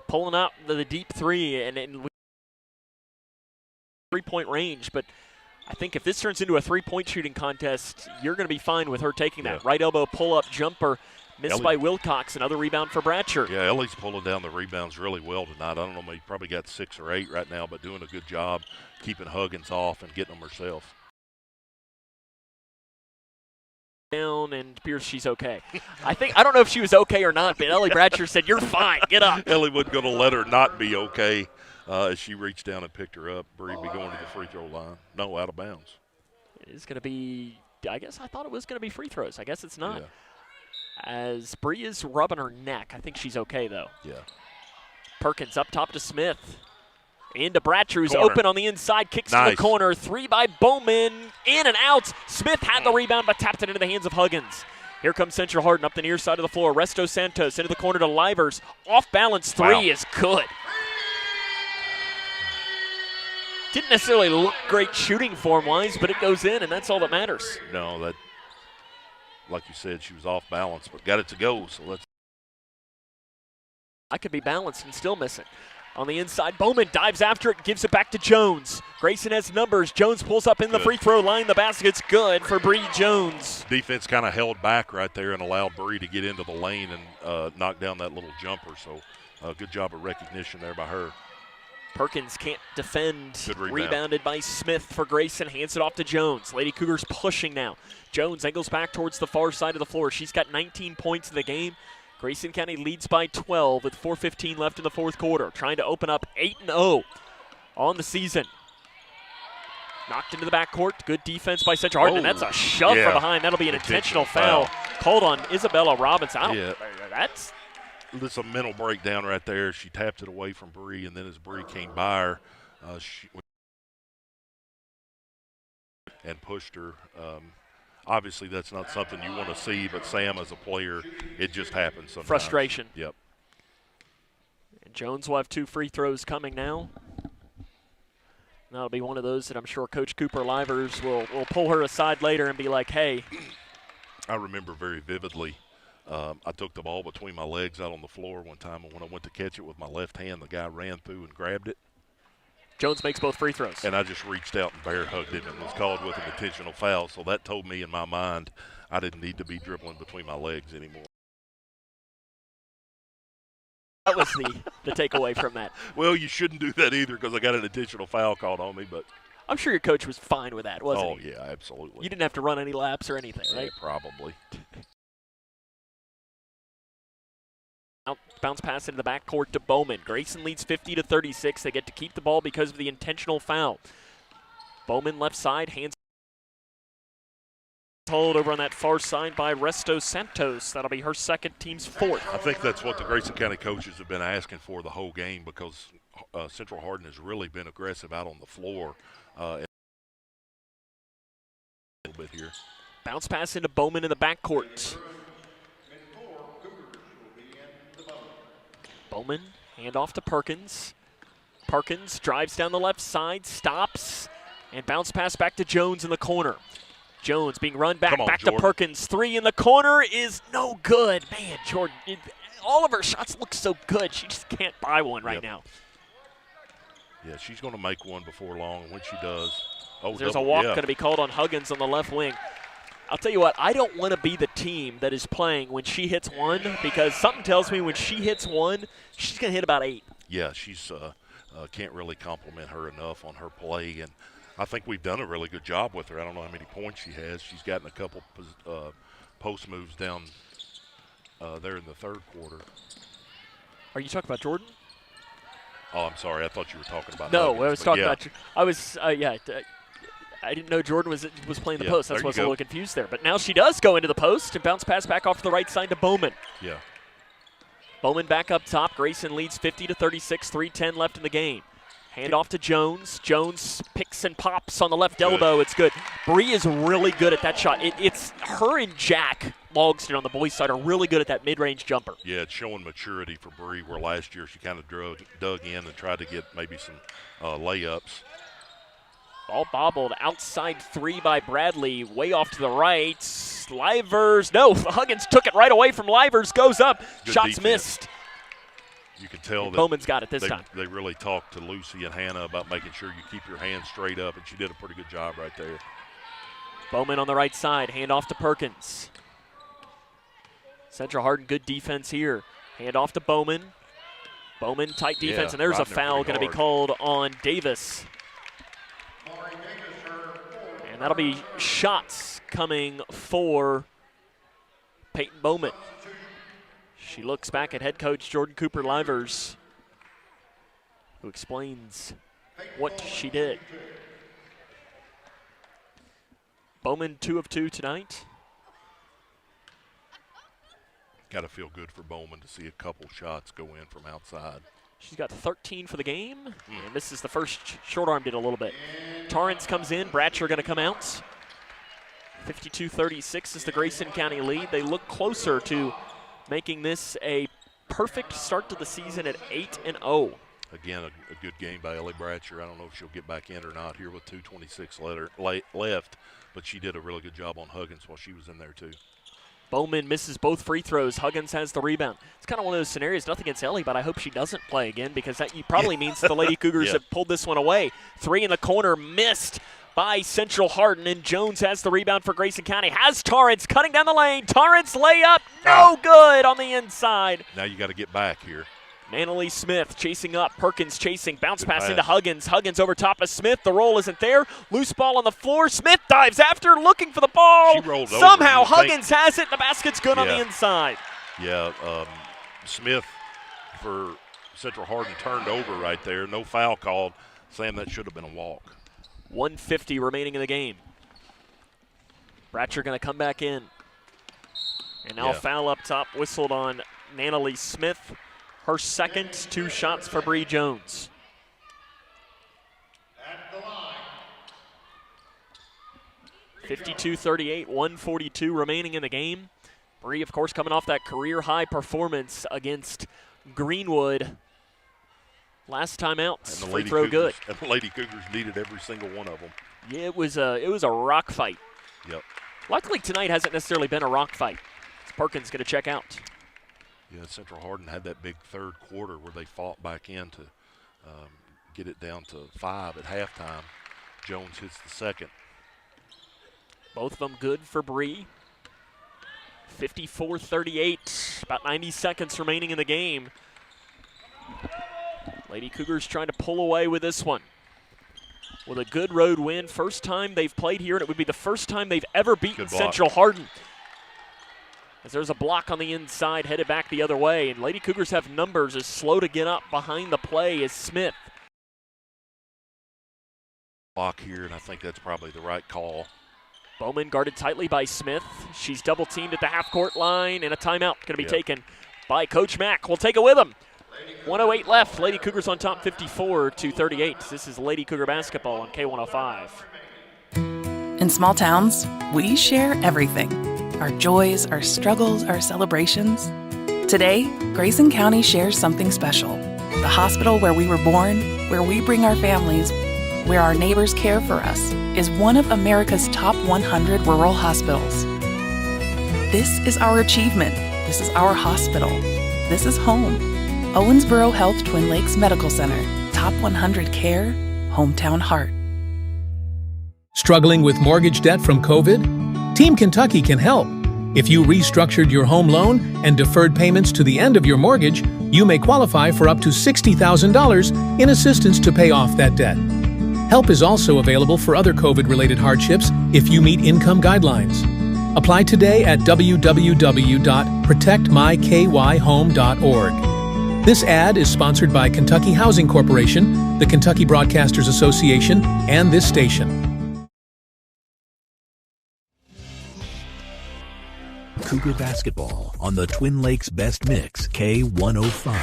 Speaker 1: Pulling out the deep three and three-point range, but I think if this turns into a three-point shooting contest, you're going to be fine with her taking that. Right elbow pull-up jumper, missed by Wilcox. Another rebound for Bratcher.
Speaker 2: Yeah, Ellie's pulling down the rebounds really well tonight. I don't know, maybe probably got 6 or 8 right now, but doing a good job keeping Huggins off and getting them herself.
Speaker 1: down and appears she's okay. I don't know if she was okay or not, but Ellie Bradshaw said, "You're fine, get up."
Speaker 2: Ellie wasn't going to let her not be okay as she reached down and picked her up. Bree be going to the free throw line. No, out of bounds.
Speaker 1: It is going to be, I guess I thought it was going to be free throws. I guess it's not.
Speaker 2: Yeah.
Speaker 1: As Bree is rubbing her neck. I think she's okay, though.
Speaker 2: Yeah.
Speaker 1: Perkins up top to Smith. Into Bradshaw, who's open on the inside, kicks to the corner. 3 by Bowman, in and out. Smith had the rebound, but tapped it into the hands of Huggins. Here comes Central Hardin up the near side of the floor. Resto Santos into the corner to Livers. Off balance, 3 is good. Didn't necessarily look great shooting form-wise, but it goes in, and that's all that matters.
Speaker 2: No, that, like you said, she was off balance, but got it to go, so let's.
Speaker 1: I could be balanced and still miss it. On the inside, Bowman dives after it, gives it back to Jones. Grayson has numbers. Jones pulls up in the free throw line. The basket's good for Bree Jones.
Speaker 2: Defense kind of held back right there and allowed Bree to get into the lane and knock down that little jumper. So good job of recognition there by her.
Speaker 1: Perkins can't defend.
Speaker 2: Good rebound.
Speaker 1: Rebounded by Smith for Grayson. Hands it off to Jones. Lady Cougars pushing now. Jones angles back towards the far side of the floor. She's got 19 points in the game. Grayson County leads by 12 with 4:15 left in the fourth quarter. Trying to open up 8-0 on the season. Knocked into the backcourt. Good defense by Central Hardin. That's a shove from behind. That'll be an intentional foul called on Isabella Robinson. That's
Speaker 2: a mental breakdown right there. She tapped it away from Bree, and then as Bree came by her, and pushed her. Obviously, that's not something you want to see, but Sam, as a player, it just happens sometimes.
Speaker 1: Frustration.
Speaker 2: Yep.
Speaker 1: And Jones will have 2 free throws coming now. That'll be one of those that I'm sure Coach Cooper Livers will pull her aside later and be like, hey.
Speaker 2: I remember very vividly, I took the ball between my legs out on the floor one time, and when I went to catch it with my left hand, the guy ran through and grabbed it.
Speaker 1: Jones makes both free throws.
Speaker 2: And I just reached out and bear hugged him and was called with an intentional foul. So that told me in my mind I didn't need to be dribbling between my legs anymore.
Speaker 1: That was the takeaway from that.
Speaker 2: Well, you shouldn't do that either because I got an intentional foul called on me. But
Speaker 1: I'm sure your coach was fine with that, wasn't he?
Speaker 2: Oh, yeah, absolutely.
Speaker 1: You didn't have to run any laps or anything, right?
Speaker 2: Probably.
Speaker 1: Bounce pass into the backcourt to Bowman. Grayson leads 50-36. They get to keep the ball because of the intentional foul. Bowman left side, hands hold over on that far side by Resto Santos. That'll be her second, team's 4th.
Speaker 2: I think that's what the Grayson County coaches have been asking for the whole game because Central Hardin has really been aggressive out on the floor. A little bit here.
Speaker 1: Bounce pass into Bowman in the backcourt. Bowman, hand off to Perkins. Perkins drives down the left side, stops, and bounce pass back to Jones in the corner. Jones being run back, to Perkins. 3 in the corner is no good. Man, Jordan, all of her shots look so good. She just can't buy one right now.
Speaker 2: Yeah, she's going to make one before long. When she does,
Speaker 1: there's a walk going to be called on Huggins on the left wing. I'll tell you what, I don't want to be the team that is playing when she hits one because something tells me when she hits one, she's going to hit about 8.
Speaker 2: Yeah, she's can't really compliment her enough on her play, and I think we've done a really good job with her. I don't know how many points she has. She's gotten a couple post moves down there in the third quarter.
Speaker 1: Are you talking about Jordan?
Speaker 2: Oh, I'm sorry. I thought you were talking about
Speaker 1: No,
Speaker 2: Huggins,
Speaker 1: I was talking about – I was I didn't know Jordan was playing the post. That's why I was a little confused there. But now she does go into the post and bounce pass back off to the right side to Bowman.
Speaker 2: Yeah.
Speaker 1: Bowman back up top. Grayson leads 50-36, 3:10 left in the game. Hand off to Jones. Jones picks and pops on the left elbow. It's good. Bree is really good at that shot. It's her and Jack Logston on the boys' side are really good at that mid-range jumper.
Speaker 2: Yeah, it's showing maturity for Bree, where last year she kind of dug in and tried to get maybe some layups.
Speaker 1: Ball bobbled outside 3 by Bradley, way off to the right. Livers, no, Huggins took it right away from Livers, goes up.
Speaker 2: Good
Speaker 1: Shots
Speaker 2: defense.
Speaker 1: Missed.
Speaker 2: You can tell that
Speaker 1: Bowman's got it this time.
Speaker 2: They really talked to Lucy and Hannah about making sure you keep your hands straight up, and she did a pretty good job right there.
Speaker 1: Bowman on the right side, hand off to Perkins. Central Hardin, good defense here. Hand off to Bowman. Bowman, tight defense, and there's a foul going to be called on Davis. And that'll be shots coming for Peyton Bowman. She looks back at head coach Jordan Cooper-Livers, who explains what she did. Bowman 2 of 2 tonight.
Speaker 2: Got to feel good for Bowman to see a couple shots go in from outside.
Speaker 1: She's got 13 for the game, and this is the first short-armed it a little bit. Torrance comes in, Bratcher going to come out. 52-36 is the Grayson County lead. They look closer to making this a perfect start to the season at 8-0.
Speaker 2: Again, a good game by Ellie Bratcher. I don't know if she'll get back in or not here with 2:26 left, but she did a really good job on Huggins while she was in there too.
Speaker 1: Bowman misses both free throws. Huggins has the rebound. It's kind of one of those scenarios, nothing against Ellie, but I hope she doesn't play again because that probably means the Lady Cougars have pulled this one away. 3 in the corner, missed by Central Hardin, and Jones has the rebound for Grayson County. Has Torrance cutting down the lane. Torrance layup, no good on the inside.
Speaker 2: Now you got to get back here.
Speaker 1: Nanalie Smith chasing up. Perkins chasing. Bounce pass into Huggins. Huggins over top of Smith. The roll isn't there. Loose ball on the floor. Smith dives after, looking for the ball.
Speaker 2: She rolled
Speaker 1: Somehow
Speaker 2: over.
Speaker 1: Huggins has it. The basket's good on the inside.
Speaker 2: Yeah, Smith for Central Hardin turned over right there. No foul called. Sam, that should have been a walk.
Speaker 1: 1:50 remaining in the game. Bratcher going to come back in. And now a foul up top whistled on Nanalie Smith. Her second, 2 shots for Bree Jones. At the line. 52-38, 1:42 remaining in the game. Bree, of course, coming off that career-high performance against Greenwood. Last time out, free throw good.
Speaker 2: And the Lady Cougars needed every single one of them.
Speaker 1: Yeah, it was a rock fight.
Speaker 2: Yep.
Speaker 1: Luckily, tonight hasn't necessarily been a rock fight. Perkins going to check out.
Speaker 2: Yeah, Central Hardin had that big third quarter where they fought back in to get it down to 5 at halftime. Jones hits the second.
Speaker 1: Both of them good for Bree. 54-38, about 90 seconds remaining in the game. Lady Cougars trying to pull away with this one. With a good road win. First time they've played here, and it would be the first time they've ever beaten Central Hardin. As there's a block on the inside, headed back the other way. And Lady Cougars have numbers, is slow to get up behind the play is Smith.
Speaker 2: Block here, and I think that's probably the right call.
Speaker 1: Bowman guarded tightly by Smith. She's double teamed at the half-court line, and a timeout going to be taken by Coach Mack. We'll take it with him. 1:08 left. Lady Cougars on top 54-38. This is Lady Cougar basketball on K105.
Speaker 20: In small towns, we share everything. Our joys, our struggles, our celebrations. Today, Grayson County shares something special. The hospital where we were born, where we bring our families, where our neighbors care for us, is one of America's top 100 rural hospitals. This is our achievement. This is our hospital. This is home. Owensboro Health Twin Lakes Medical Center. Top 100 care, hometown heart.
Speaker 4: Struggling with mortgage debt from COVID? Team Kentucky can help. If you restructured your home loan and deferred payments to the end of your mortgage, you may qualify for up to $60,000 in assistance to pay off that debt. Help is also available for other COVID-related hardships if you meet income guidelines. Apply today at www.protectmykyhome.org. This ad is sponsored by Kentucky Housing Corporation, the Kentucky Broadcasters Association, and this station.
Speaker 10: Cougar basketball on the Twin Lakes Best Mix, K105.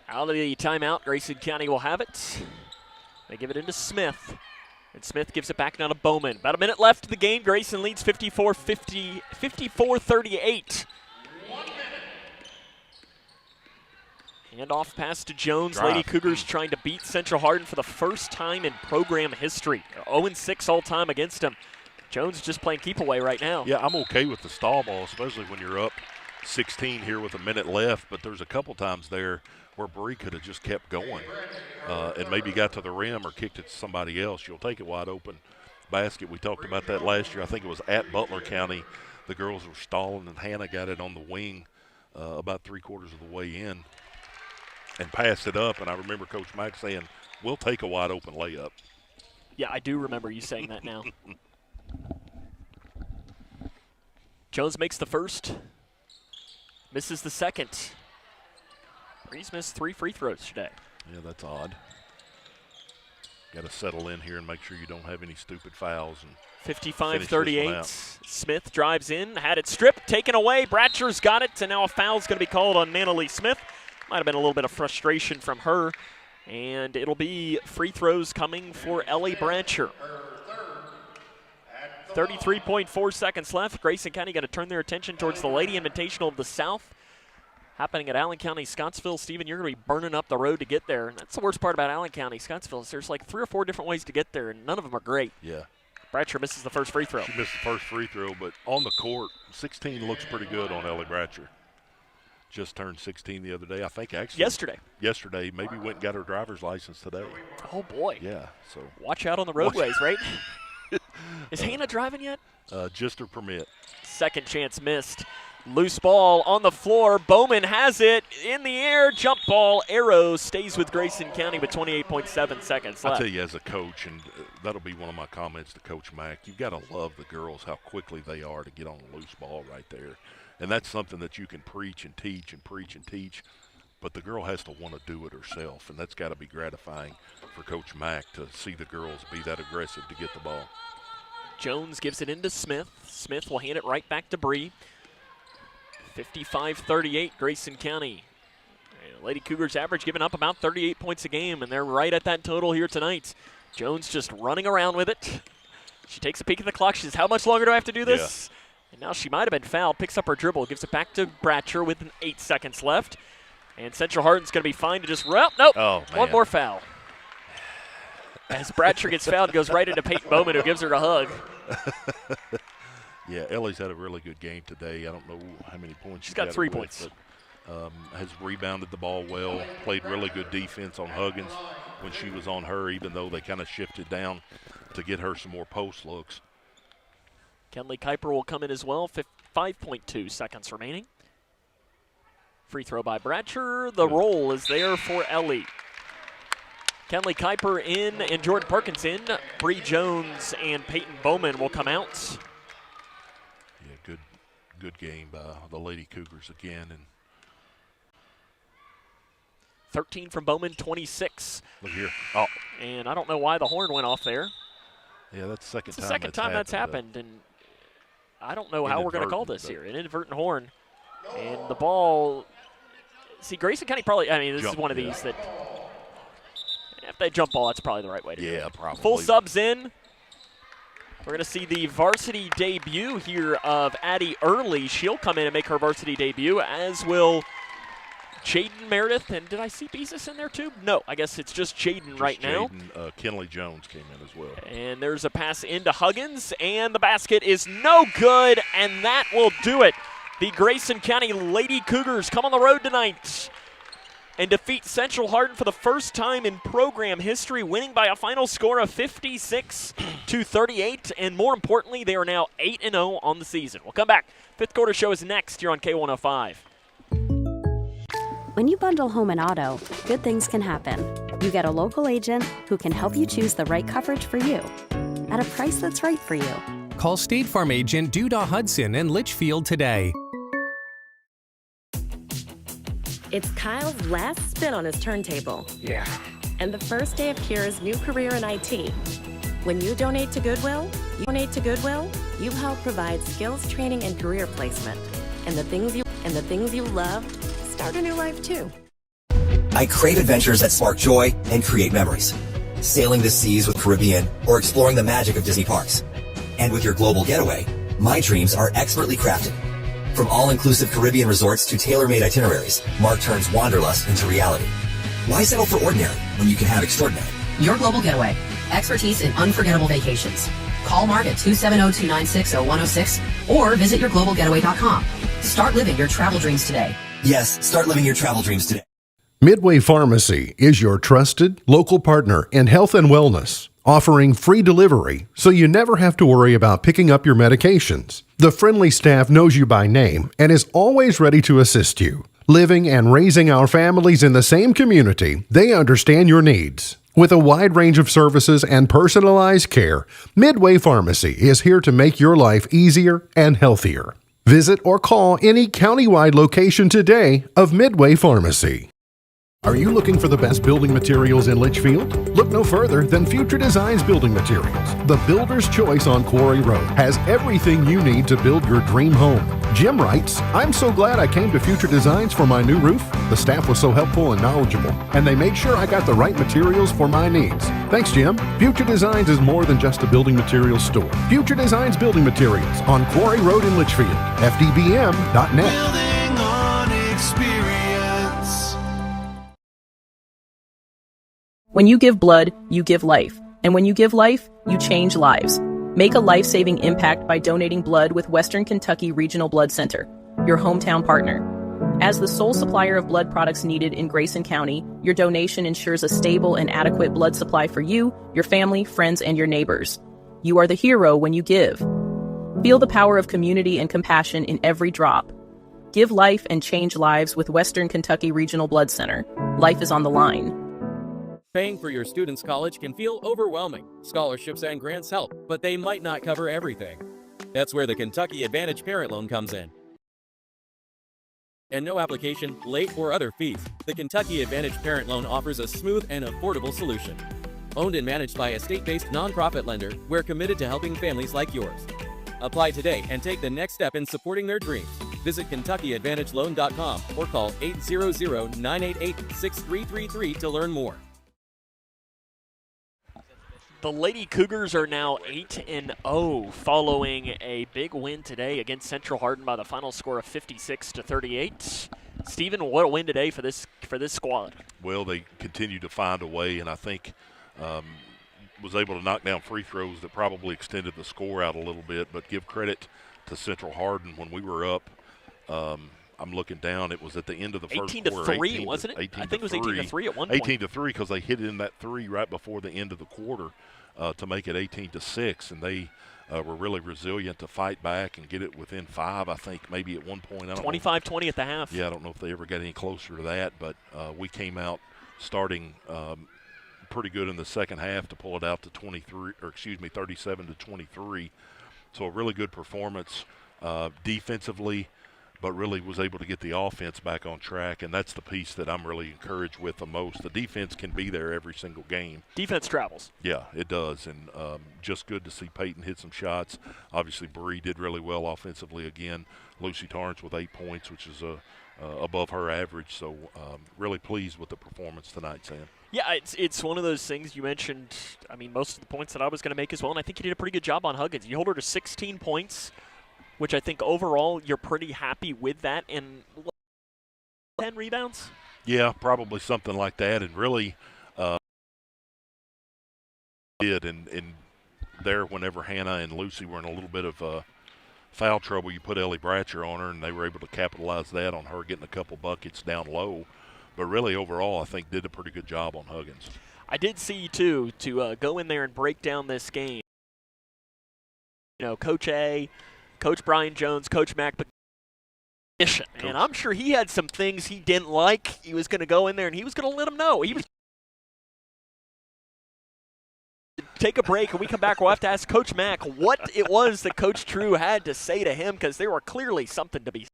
Speaker 1: Out of the timeout, Grayson County will have it. They give it into Smith. And Smith gives it back now to Bowman. About a minute left in the game. Grayson leads 54-38. Handoff pass to Jones. Lady Cougars trying to beat Central Hardin for the first time in program history. They're 0-6 all time against them. Jones just playing keep away right now.
Speaker 2: Yeah, I'm okay with the stall ball, especially when you're up 16 here with a minute left. But there's a couple times there where Bree could have just kept going and maybe got to the rim or kicked it to somebody else. You'll take it wide open basket. We talked about that last year. I think it was at Butler County. The girls were stalling, and Hannah got it on the wing about 3/4 of the way in and passed it up. And I remember Coach Mack saying, we'll take a wide open layup.
Speaker 1: Yeah, I do remember you saying that now. Jones makes the first, misses the second. Breeze missed 3 free throws today.
Speaker 2: Yeah, that's odd. Got to settle in here and make sure you don't have any stupid fouls. And
Speaker 1: 55-38. Smith drives in, had it stripped, taken away. Bratcher's got it, and now a foul's going to be called on Nanalee Smith. Might have been a little bit of frustration from her. And it'll be free throws coming for Ellie Bratcher. 33.4 seconds left. Grayson County going to turn their attention towards the Lady Invitational of the South, happening at Allen County, Scottsville. Steven, you're going to be burning up the road to get there. And that's the worst part about Allen County, Scottsville, is there's like 3 or 4 different ways to get there, and none of them are great.
Speaker 2: Yeah.
Speaker 1: Bratcher misses the first free throw.
Speaker 2: She missed the first free throw, but on the court, 16 looks pretty good on Ellie Bratcher. Just turned 16 the other day, I think, actually. Yesterday. Maybe went and got her driver's license today.
Speaker 1: Oh, boy.
Speaker 2: Yeah. So
Speaker 1: watch out on the roadways, right? Is Hannah driving yet?
Speaker 2: Just her permit.
Speaker 1: Second chance missed. Loose ball on the floor. Bowman has it in the air. Jump ball. Arrow stays with Grayson County with 28.7 seconds left.
Speaker 2: I'll tell you, as a coach, and that'll be one of my comments to Coach Mack, you've got to love the girls, how quickly they are to get on a loose ball right there. And that's something that you can preach and teach and preach and teach, but the girl has to want to do it herself, and that's got to be gratifying for Coach Mack to see the girls be that aggressive to get the ball.
Speaker 1: Jones gives it into Smith. Smith will hand it right back to Bree. 55-38, Grayson County. Lady Cougars average giving up about 38 points a game, and they're right at that total here tonight. Jones just running around with it. She takes a peek at the clock. She says, how much longer do I have to do this? Yeah. And now she might have been fouled. Picks up her dribble, gives it back to Bratcher with 8 seconds left. And Central Hardin's going to be fine to just, nope, one more foul. As Bratcher gets fouled, goes right into Peyton Bowman, who gives her a hug.
Speaker 2: Yeah, Ellie's had a really good game today. I don't know how many points
Speaker 1: she's got 3 points.
Speaker 2: But has rebounded the ball well, played really good defense on Huggins when she was on her, even though they kind of shifted down to get her some more post looks.
Speaker 1: Kenley Kuiper will come in as well. 5.2 seconds remaining. Free throw by Bratcher. The roll is there for Ellie. Kenley Kuiper in and Jordan Perkins in. Bree Jones and Peyton Bowman will come out.
Speaker 2: Yeah, good game by the Lady Cougars again. And
Speaker 1: 13 from Bowman, 26.
Speaker 2: Look here. Oh.
Speaker 1: And I don't know why the horn went off there.
Speaker 2: Yeah, that's the second time.
Speaker 1: It's the second time that's happened, and I don't know how we're going to call this here. An inadvertent horn. And the ball, see, Grayson County probably, this is one of these that, if they jump ball, that's probably the right way to do it.
Speaker 2: Yeah, probably.
Speaker 1: Full subs in. We're going to see the varsity debut here of Addie Early. She'll come in and make her varsity debut, as will Jaden Meredith. And did I see Beezus in there too? No, I guess it's just Jaden right now.
Speaker 2: Kenley Jones came in as well.
Speaker 1: And there's a pass into Huggins, and the basket is no good, and that will do it. The Grayson County Lady Cougars come on the road tonight and defeat Central Hardin for the first time in program history, winning by a final score of 56-38. And more importantly, they are now 8-0 on the season. We'll come back. Fifth quarter show is next here on K105.
Speaker 3: When you bundle home and auto, good things can happen. You get a local agent who can help you choose the right coverage for you at a price that's right for you.
Speaker 5: Call State Farm agent Duda Hudson in Leitchfield today.
Speaker 7: It's Kyle's last spin on his turntable.
Speaker 5: Yeah.
Speaker 7: And the first day of Kira's new career in IT. When you donate to Goodwill, you help provide skills training and career placement. And the things you love start a new life too.
Speaker 6: I crave adventures that spark joy and create memories. Sailing the seas with Caribbean or exploring the magic of Disney parks. And with your global getaway, my dreams are expertly crafted. From all-inclusive Caribbean resorts to tailor-made itineraries, Mark turns wanderlust into reality. Why settle for ordinary when you can have extraordinary?
Speaker 24: Your global getaway. Expertise in unforgettable vacations. Call Mark at 270-296-0106 or visit yourglobalgetaway.com. Start living your travel dreams today.
Speaker 6: Yes, start living your travel dreams today.
Speaker 8: Midway Pharmacy is your trusted local partner in health and wellness, offering free delivery so you never have to worry about picking up your medications. The friendly staff knows you by name and is always ready to assist you. Living and raising our families in the same community, they understand your needs. With a wide range of services and personalized care, Midway Pharmacy is here to make your life easier and healthier. Visit or call any countywide location today of Midway Pharmacy. Are you looking for the best building materials in Leitchfield? Look no further than Future Designs Building Materials. The builder's choice on Quarry Road has everything you need to build your dream home. Jim writes, I'm so glad I came to Future Designs for my new roof. The staff was so helpful and knowledgeable, and they made sure I got the right materials for my needs. Thanks, Jim. Future Designs is more than just a building materials store. Future Designs Building Materials on Quarry Road in Leitchfield. FDBM.net.
Speaker 11: Building on experience.
Speaker 9: When you give blood, you give life. And when you give life, you change lives. Make a life-saving impact by donating blood with Western Kentucky Regional Blood Center, your hometown partner. As the sole supplier of blood products needed in Grayson County, your donation ensures a stable and adequate blood supply for you, your family, friends, and your neighbors. You are the hero when you give. Feel the power of community and compassion in every drop. Give life and change lives with Western Kentucky Regional Blood Center. Life is on the line.
Speaker 12: Paying for your student's college can feel overwhelming. Scholarships and grants help, but they might not cover everything. That's where the Kentucky Advantage Parent Loan comes in. And no application, late, or other fees, the Kentucky Advantage Parent Loan offers a smooth and affordable solution. Owned and managed by a state-based nonprofit lender, we're committed to helping families like yours. Apply today and take the next step in supporting their dreams. Visit KentuckyAdvantageLoan.com or call 800-988-6333 to learn more.
Speaker 1: The Lady Cougars are now 8-0 following a big win today against Central Hardin by the final score of 56-38. Stephen, what a win today for this squad.
Speaker 2: Well, they continue to find a way, and I think was able to knock down free throws that probably extended the score out a little bit, but give credit to Central Hardin. When we were up, I'm looking down, it was at the end of the first quarter.
Speaker 1: 18-3, wasn't it? I think it was 18-3 at one point.
Speaker 2: 18-3 because they hit in that three right before the end of the quarter to make it 18-6, and they were really resilient to fight back and get it within 5, I think, maybe at one point.
Speaker 1: 25-20 at the half.
Speaker 2: Yeah, I don't know if they ever got any closer to that, but we came out starting pretty good in the second half to pull it out to 37-23. So a really good performance defensively, but really was able to get the offense back on track, and that's the piece that I'm really encouraged with the most. The defense can be there every single game.
Speaker 1: Defense travels.
Speaker 2: Yeah, it does, and just good to see Peyton hit some shots. Obviously, Bree did really well offensively again. Lucy Torrance with 8 points, which is above her average, so really pleased with the performance tonight, Sam.
Speaker 1: Yeah, it's one of those things you mentioned. I mean, most of the points that I was going to make as well, and I think you did a pretty good job on Huggins. You hold her to 16 points, which I think overall you're pretty happy with that, and 10 rebounds?
Speaker 2: Yeah, probably something like that, and really did. And there, whenever Hannah and Lucy were in a little bit of foul trouble, you put Ellie Bratcher on her, and they were able to capitalize that on her getting a couple buckets down low. But really, overall, I think did a pretty good job on Huggins.
Speaker 1: I did see, too, to go in there and break down this game. You know, Coach A, Coach Brian Jones, Coach Mack, and I'm sure he had some things he didn't like. He was going to go in there and he was going to let them know. He was take a break, and we come back. We'll have to ask Coach Mack what it was that Coach True had to say to him, because there were clearly something to be.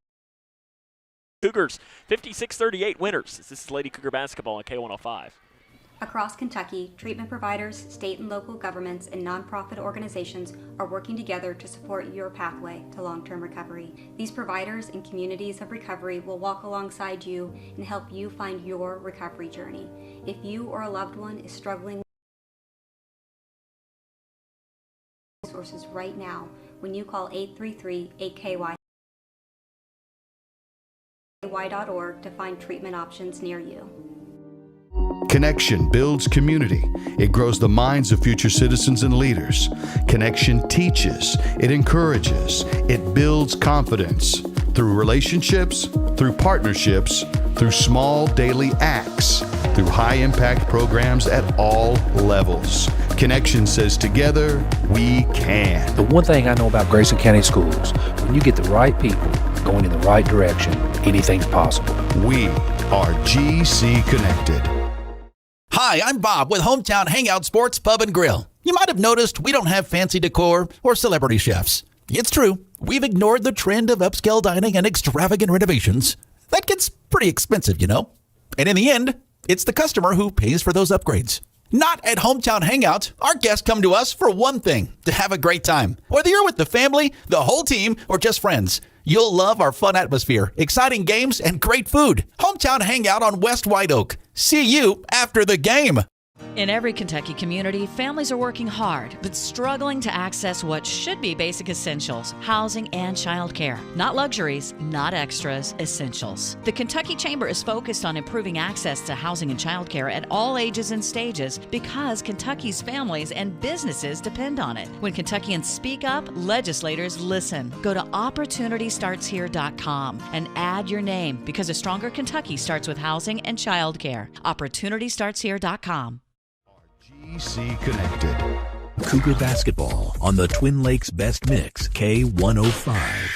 Speaker 1: Cougars 56-38 winners. This is Lady Cougar basketball on K105.
Speaker 13: Across Kentucky, treatment providers, state and local governments, and nonprofit organizations are working together to support your pathway to long-term recovery. These providers and communities of recovery will walk alongside you and help you find your recovery journey. If you or a loved one is struggling with resources right now, when you call 833-8KY to find treatment options near you.
Speaker 14: Connection builds community. It grows the minds of future citizens and leaders. Connection teaches. It encourages. It builds confidence. Through relationships, through partnerships, through small daily acts, through high-impact programs at all levels. Connection says together, we can.
Speaker 15: The one thing I know about Grayson County Schools, when you get the right people going in the right direction, anything's possible.
Speaker 14: We are GC Connected.
Speaker 16: Hi, I'm Bob with Hometown Hangout Sports Pub and Grill. You might have noticed we don't have fancy decor or celebrity chefs. It's true, we've ignored the trend of upscale dining and extravagant renovations. That gets pretty expensive, you know. And in the end, it's the customer who pays for those upgrades. Not at Hometown Hangout. Our guests come to us for one thing, to have a great time. Whether you're with the family, the whole team, or just friends, you'll love our fun atmosphere, exciting games, and great food. Hometown Hangout on West White Oak. See you after the game.
Speaker 17: In every Kentucky community, families are working hard, but struggling to access what should be basic essentials, housing and childcare. Not luxuries, not extras, essentials. The Kentucky Chamber is focused on improving access to housing and childcare at all ages and stages because Kentucky's families and businesses depend on it. When Kentuckians speak up, legislators listen. Go to OpportunityStartsHere.com and add your name because a stronger Kentucky starts with housing and childcare. OpportunityStartsHere.com.
Speaker 10: GC Connected. Cougar basketball on the Twin Lakes Best Mix, K105.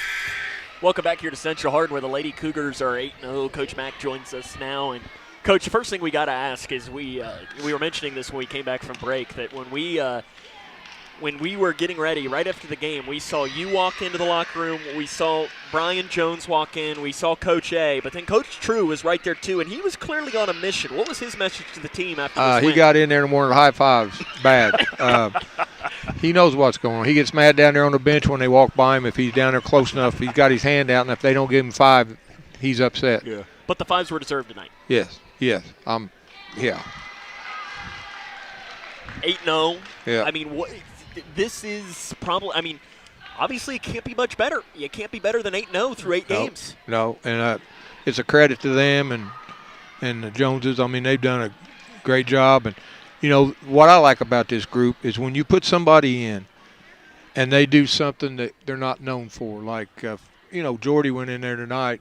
Speaker 1: Welcome back here to Central Hardin, where the Lady Cougars are 8-0. Coach Mack joins us now. And, Coach, the first thing we got to ask is we were mentioning this when we came back from break, that when we were getting ready right after the game, we saw you walk into the locker room, we saw Brian Jones walk in, we saw Coach A, but then Coach True was right there too, and he was clearly on a mission. What was his message to the team after this
Speaker 18: He
Speaker 1: win?
Speaker 18: got in there in the morning, high fives, bad. He knows what's going on. He gets mad down there on the bench when they walk by him. If he's down there close enough, he's got his hand out, and if they don't give him 5, he's upset.
Speaker 1: Yeah. But the 5s were deserved tonight.
Speaker 18: Yes. Yeah.
Speaker 1: 8-0.
Speaker 18: Yeah.
Speaker 1: I mean, this is probably, obviously it can't be much better. You can't be better than 8-0 through 8 games.
Speaker 18: No, and it's a credit to them and the Joneses. I mean, they've done a great job. And, you know, what I like about this group is when you put somebody in and they do something that they're not known for. Like, Jordy went in there tonight,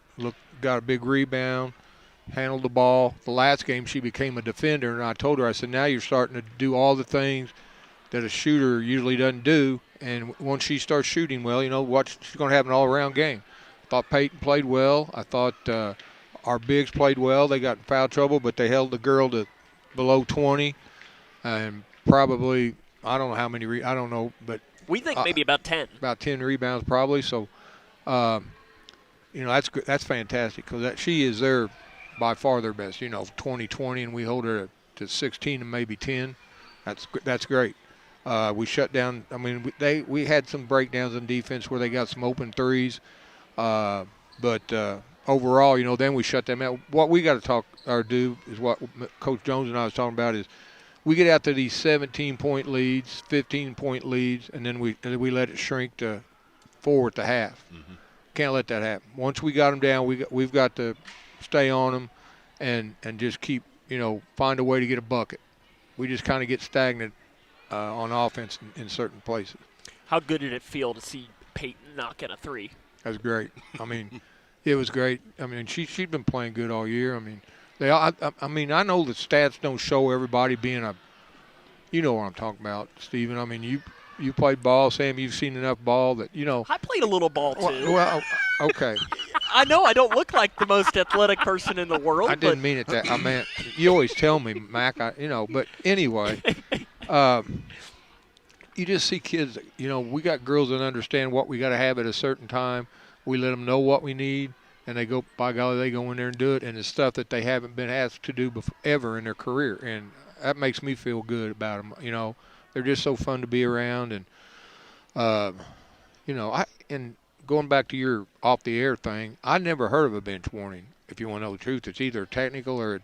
Speaker 18: got a big rebound, handled the ball. The last game she became a defender, and I told her, I said, now you're starting to do all the things that a shooter usually doesn't do, and once she starts shooting well, she's going to have an all-around game. I thought Peyton played well. I thought our bigs played well. They got in foul trouble, but they held the girl to below 20, and probably, I don't know how many, I don't know, but
Speaker 1: we think maybe about 10.
Speaker 18: About 10 rebounds probably. So, that's fantastic because she is by far their best. 20-20, and we hold her to 16 and maybe 10. That's great. We shut down. I mean, we had some breakdowns in defense where they got some open threes, but overall, then we shut them out. What we got to do is what Coach Jones and I was talking about is we get out to these 17-point leads, 15-point leads, and then we let it shrink to 4 at the half. Mm-hmm. Can't let that happen. Once we got them down, we've got to stay on them and just keep find a way to get a bucket. We just kind of get stagnant on offense in certain places.
Speaker 1: How good did it feel to see Peyton knock in a 3?
Speaker 18: That was great. I mean, it was great. I mean, she'd been playing good all year. I mean, I know the stats don't show everybody being you know what I'm talking about, Stephen. I mean, you played ball, Sam. You've seen enough ball that
Speaker 1: I played a little ball too.
Speaker 18: Well, okay.
Speaker 1: I know I don't look like the most athletic person in the world.
Speaker 18: I didn't mean it that. I meant you always tell me, Mac. But anyway, you just see kids. We got girls that understand what we got to have at a certain time. We let them know what we need, and they go. By golly, they go in there and do it. And it's stuff that they haven't been asked to do ever in their career, and that makes me feel good about them. They're just so fun to be around, and and going back to your off-the-air thing, I never heard of a bench warning. If you want to know the truth, it's either technical or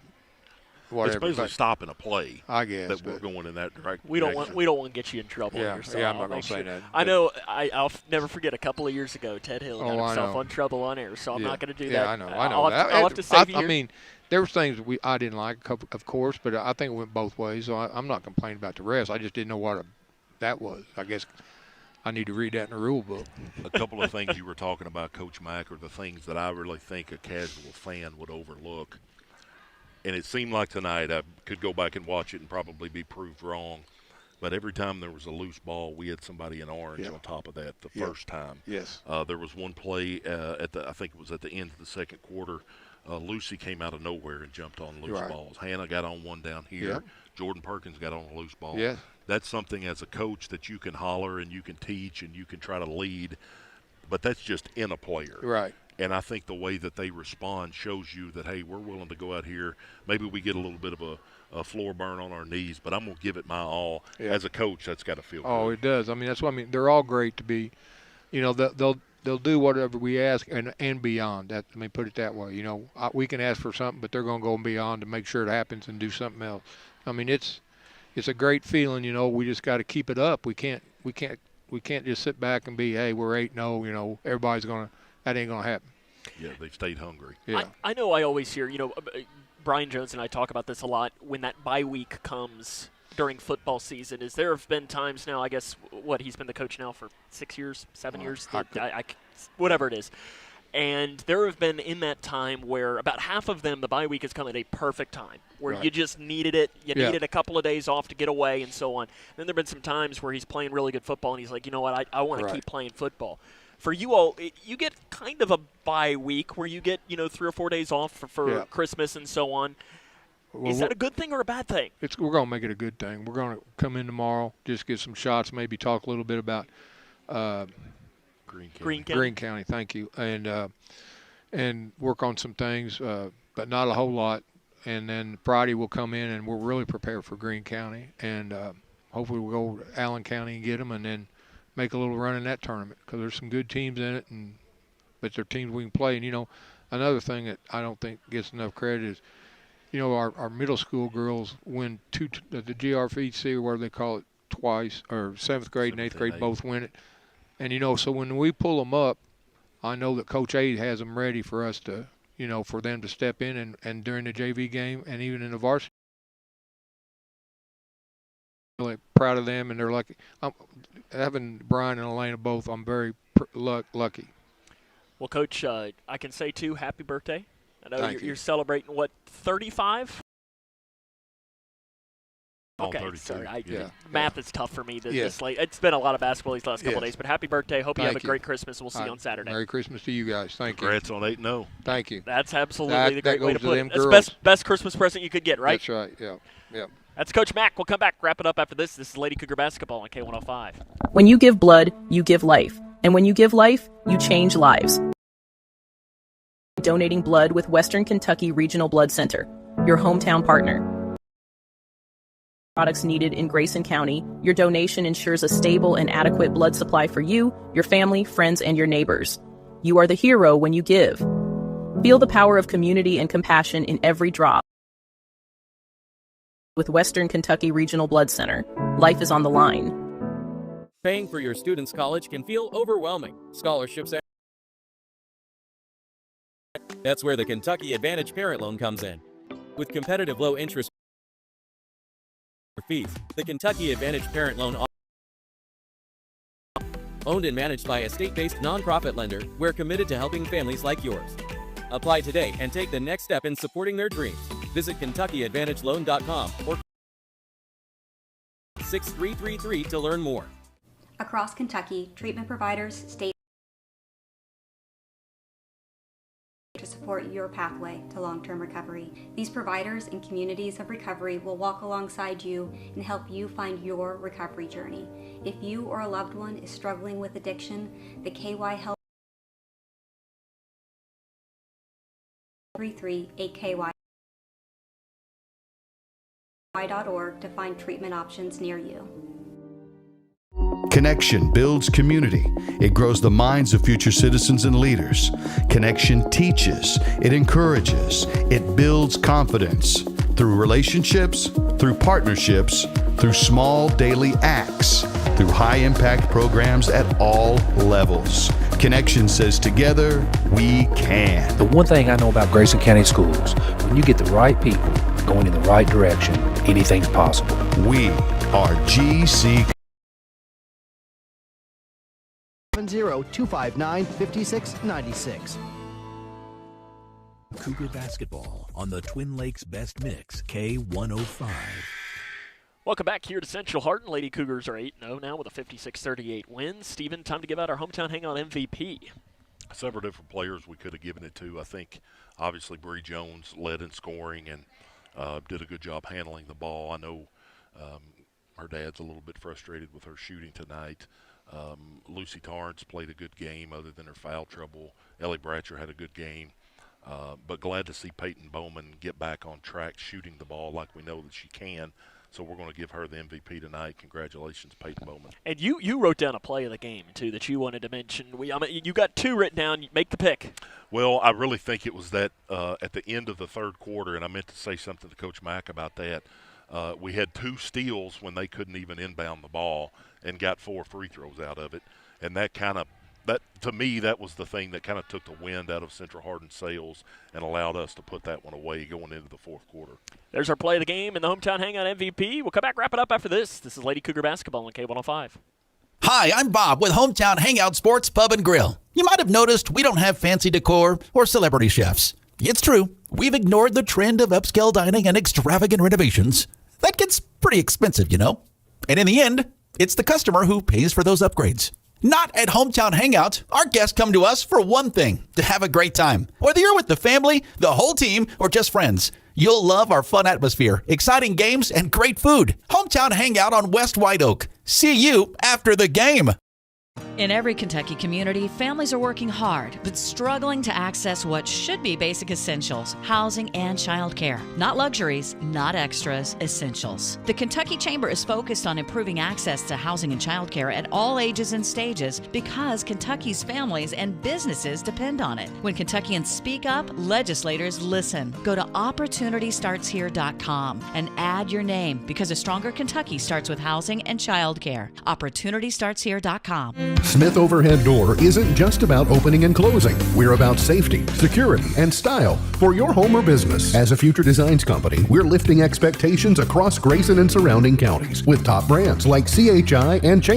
Speaker 18: whatever.
Speaker 2: It's basically stopping a play.
Speaker 18: I guess
Speaker 2: that we're going in that direction.
Speaker 1: We don't want to get you in trouble.
Speaker 18: Yeah,
Speaker 1: here, so
Speaker 18: I'm not going to say that.
Speaker 1: I know. I'll never forget a couple of years ago, Ted Hill got himself on trouble on air, so I'm not going to do that.
Speaker 18: Yeah, I know.
Speaker 1: I'll have to save you.
Speaker 18: I mean, there were things I didn't like, of course, but I think it went both ways. So I'm not complaining about the rest. I just didn't know what that was. I guess I need to read that in the rule book.
Speaker 2: A couple of things you were talking about, Coach Mack, are the things that I really think a casual fan would overlook. And it seemed like tonight, I could go back and watch it and probably be proved wrong, but every time there was a loose ball, we had somebody in orange on top of that the first time.
Speaker 18: Yes.
Speaker 2: There was one play I think it was at the end of the second quarter. Lucy came out of nowhere and jumped on loose balls. Hannah got on one down here.
Speaker 18: Yep.
Speaker 2: Jordan Perkins got on a loose ball.
Speaker 18: Yes.
Speaker 2: That's something as a coach that you can holler and you can teach and you can try to lead. but that's just in a player.
Speaker 18: Right.
Speaker 2: And I think the way that they respond shows you that, hey, we're willing to go out here. Maybe we get a little bit of a floor burn on our knees, but I'm going to give it my all.
Speaker 18: Yeah.
Speaker 2: As a coach, that's got to feel good.
Speaker 18: Oh, it does. I mean, that's what I mean. They're all great to be, they'll do whatever we ask and beyond. That, I mean, put it that way. We can ask for something, but they're going to go beyond to make sure it happens and do something else. I mean, it's a great feeling. We just got to keep it up. We can't just sit back and be, hey, we're 8-0. Everybody's gonna. That ain't gonna happen.
Speaker 2: Yeah, they've stayed hungry.
Speaker 18: Yeah.
Speaker 1: I know I always hear, Brian Jones and I talk about this a lot when that bye week comes during football season. There have been times now, I guess, he's been the coach now for 6 years, 7 years, whatever it is. And there have been in that time where about half of them, the bye week has come at a perfect time, where you just needed it. You needed a couple of days off to get away and so on. Then there have been some times where he's playing really good football and he's like, you know what, I want to keep playing football. For you all, you get kind of a bye week where you get, 3 or 4 days off for Christmas and so on.
Speaker 18: Well,
Speaker 1: is that a good thing or a bad thing?
Speaker 18: We're going to make it a good thing. We're going to come in tomorrow, just get some shots, maybe talk a little bit about Green County. Thank you, and work on some things, but not a whole lot. And then Friday we'll come in and we're really prepared for Green County, and hopefully we'll go to Allen County and get them, and then make a little run in that tournament because there's some good teams in it, but they're teams we can play. And another thing that I don't think gets enough credit is, our middle school girls win the GRFC, or whatever they call it, twice, or 7th grade and 8th grade both win it. And so when we pull them up, I know that Coach A has them ready for us to, for them to step in and during the JV game and even in the varsity. Really proud of them, and they're lucky. Having Brian and Elena both, I'm very lucky.
Speaker 1: Well, Coach, I can say, too, happy birthday. I know
Speaker 18: Thank
Speaker 1: you're celebrating, 35?
Speaker 2: Oh,
Speaker 1: Okay,
Speaker 2: 32.
Speaker 1: sorry.
Speaker 18: Yeah.
Speaker 1: Math is tough for me this late. It's been a lot of basketball these last couple of days, but happy birthday. Hope you have a great Christmas. We'll see you on Saturday.
Speaker 18: Merry Christmas to you guys. Thank you.
Speaker 2: Congrats on 8-0.
Speaker 18: Thank you.
Speaker 1: That's absolutely the great way to put it.
Speaker 18: That's
Speaker 1: the best Christmas present you could get, right?
Speaker 18: That's right, yeah.
Speaker 1: That's Coach Mack. We'll come back, wrap it up after this. This is Lady Cougar Basketball on K105.
Speaker 9: When you give blood, you give life. And when you give life, you change lives. Donating blood with Western Kentucky Regional Blood Center, your hometown partner. Products needed in Grayson County, your donation ensures a stable and adequate blood supply for you, your family, friends, and your neighbors. You are the hero when you give. Feel the power of community and compassion in every drop. With Western Kentucky Regional Blood Center, life is on the line.
Speaker 12: Paying for your student's college can feel overwhelming. Scholarships. That's where the Kentucky Advantage Parent Loan comes in. With competitive low interest fees, the Kentucky Advantage Parent Loan, owned and managed by a state-based nonprofit lender, we're committed to helping families like yours. Apply today and take the next step in supporting their dreams. Visit KentuckyAdvantageLoan.com or 6333 to learn more.
Speaker 13: Across Kentucky, treatment providers, state to support your pathway to long-term recovery. These providers and communities of recovery will walk alongside you and help you find your recovery journey. If you or a loved one is struggling with addiction, the KY Help 338KY.org to find treatment options near you.
Speaker 14: Connection builds community. It grows the minds of future citizens and leaders. Connection teaches. It encourages. It builds confidence. Through relationships, through partnerships, through small daily acts, through high-impact programs at all levels. Connection says together, we can.
Speaker 15: The one thing I know about Grayson County Schools, when you get the right people going in the right direction, anything's possible.
Speaker 14: We are GC.
Speaker 19: 70259-5696.
Speaker 10: Cougar basketball on the Twin Lakes Best Mix, K105.
Speaker 1: Welcome back here to Central Hardin. Lady Cougars are 8-0 now with a 56-38 win. Stephen, time to give out our hometown hangout MVP.
Speaker 2: Several different players we could have given it to. I think, obviously, Bree Jones led in scoring and did a good job handling the ball. I know her dad's a little bit frustrated with her shooting tonight. Lucy Torrance played a good game other than her foul trouble. Ellie Bratcher had a good game. But glad to see Peyton Bowman get back on track shooting the ball like we know that she can. So we're going to give her the MVP tonight. Congratulations, Peyton Bowman.
Speaker 1: And you wrote down a play of the game, too, that you wanted to mention. You got two written down. Make the pick.
Speaker 2: Well, I really think it was that at the end of the third quarter, and I meant to say something to Coach Mack about that. We had 2 steals when they couldn't even inbound the ball and got 4 free throws out of it. And that to me, that was the thing that kind of took the wind out of Central Hardin's sails and allowed us to put that one away going into the fourth quarter.
Speaker 1: There's our play of the game and the Hometown Hangout MVP. We'll come back, wrap it up after this. This is Lady Cougar Basketball on K105.
Speaker 16: Hi, I'm Bob with Hometown Hangout Sports Pub and Grill. You might have noticed we don't have fancy decor or celebrity chefs. It's true, we've ignored the trend of upscale dining and extravagant renovations. That gets pretty expensive, you know. And in the end, it's the customer who pays for those upgrades. Not at Hometown Hangout. Our guests come to us for one thing, to have a great time. Whether you're with the family, the whole team, or just friends, you'll love our fun atmosphere, exciting games, and great food. Hometown Hangout on West White Oak. See you after the game.
Speaker 17: In every Kentucky community, families are working hard, but struggling to access what should be basic essentials, housing and childcare. Not luxuries, not extras, essentials. The Kentucky Chamber is focused on improving access to housing and childcare at all ages and stages because Kentucky's families and businesses depend on it. When Kentuckians speak up, legislators listen. Go to OpportunityStartsHere.com and add your name because a stronger Kentucky starts with housing and childcare. OpportunityStartsHere.com.
Speaker 8: Smith Overhead Door isn't just about opening and closing. We're about safety, security, and style for your home or business. As a Future Designs company, we're lifting expectations across Grayson and surrounding counties with top brands like CHI and Chamber.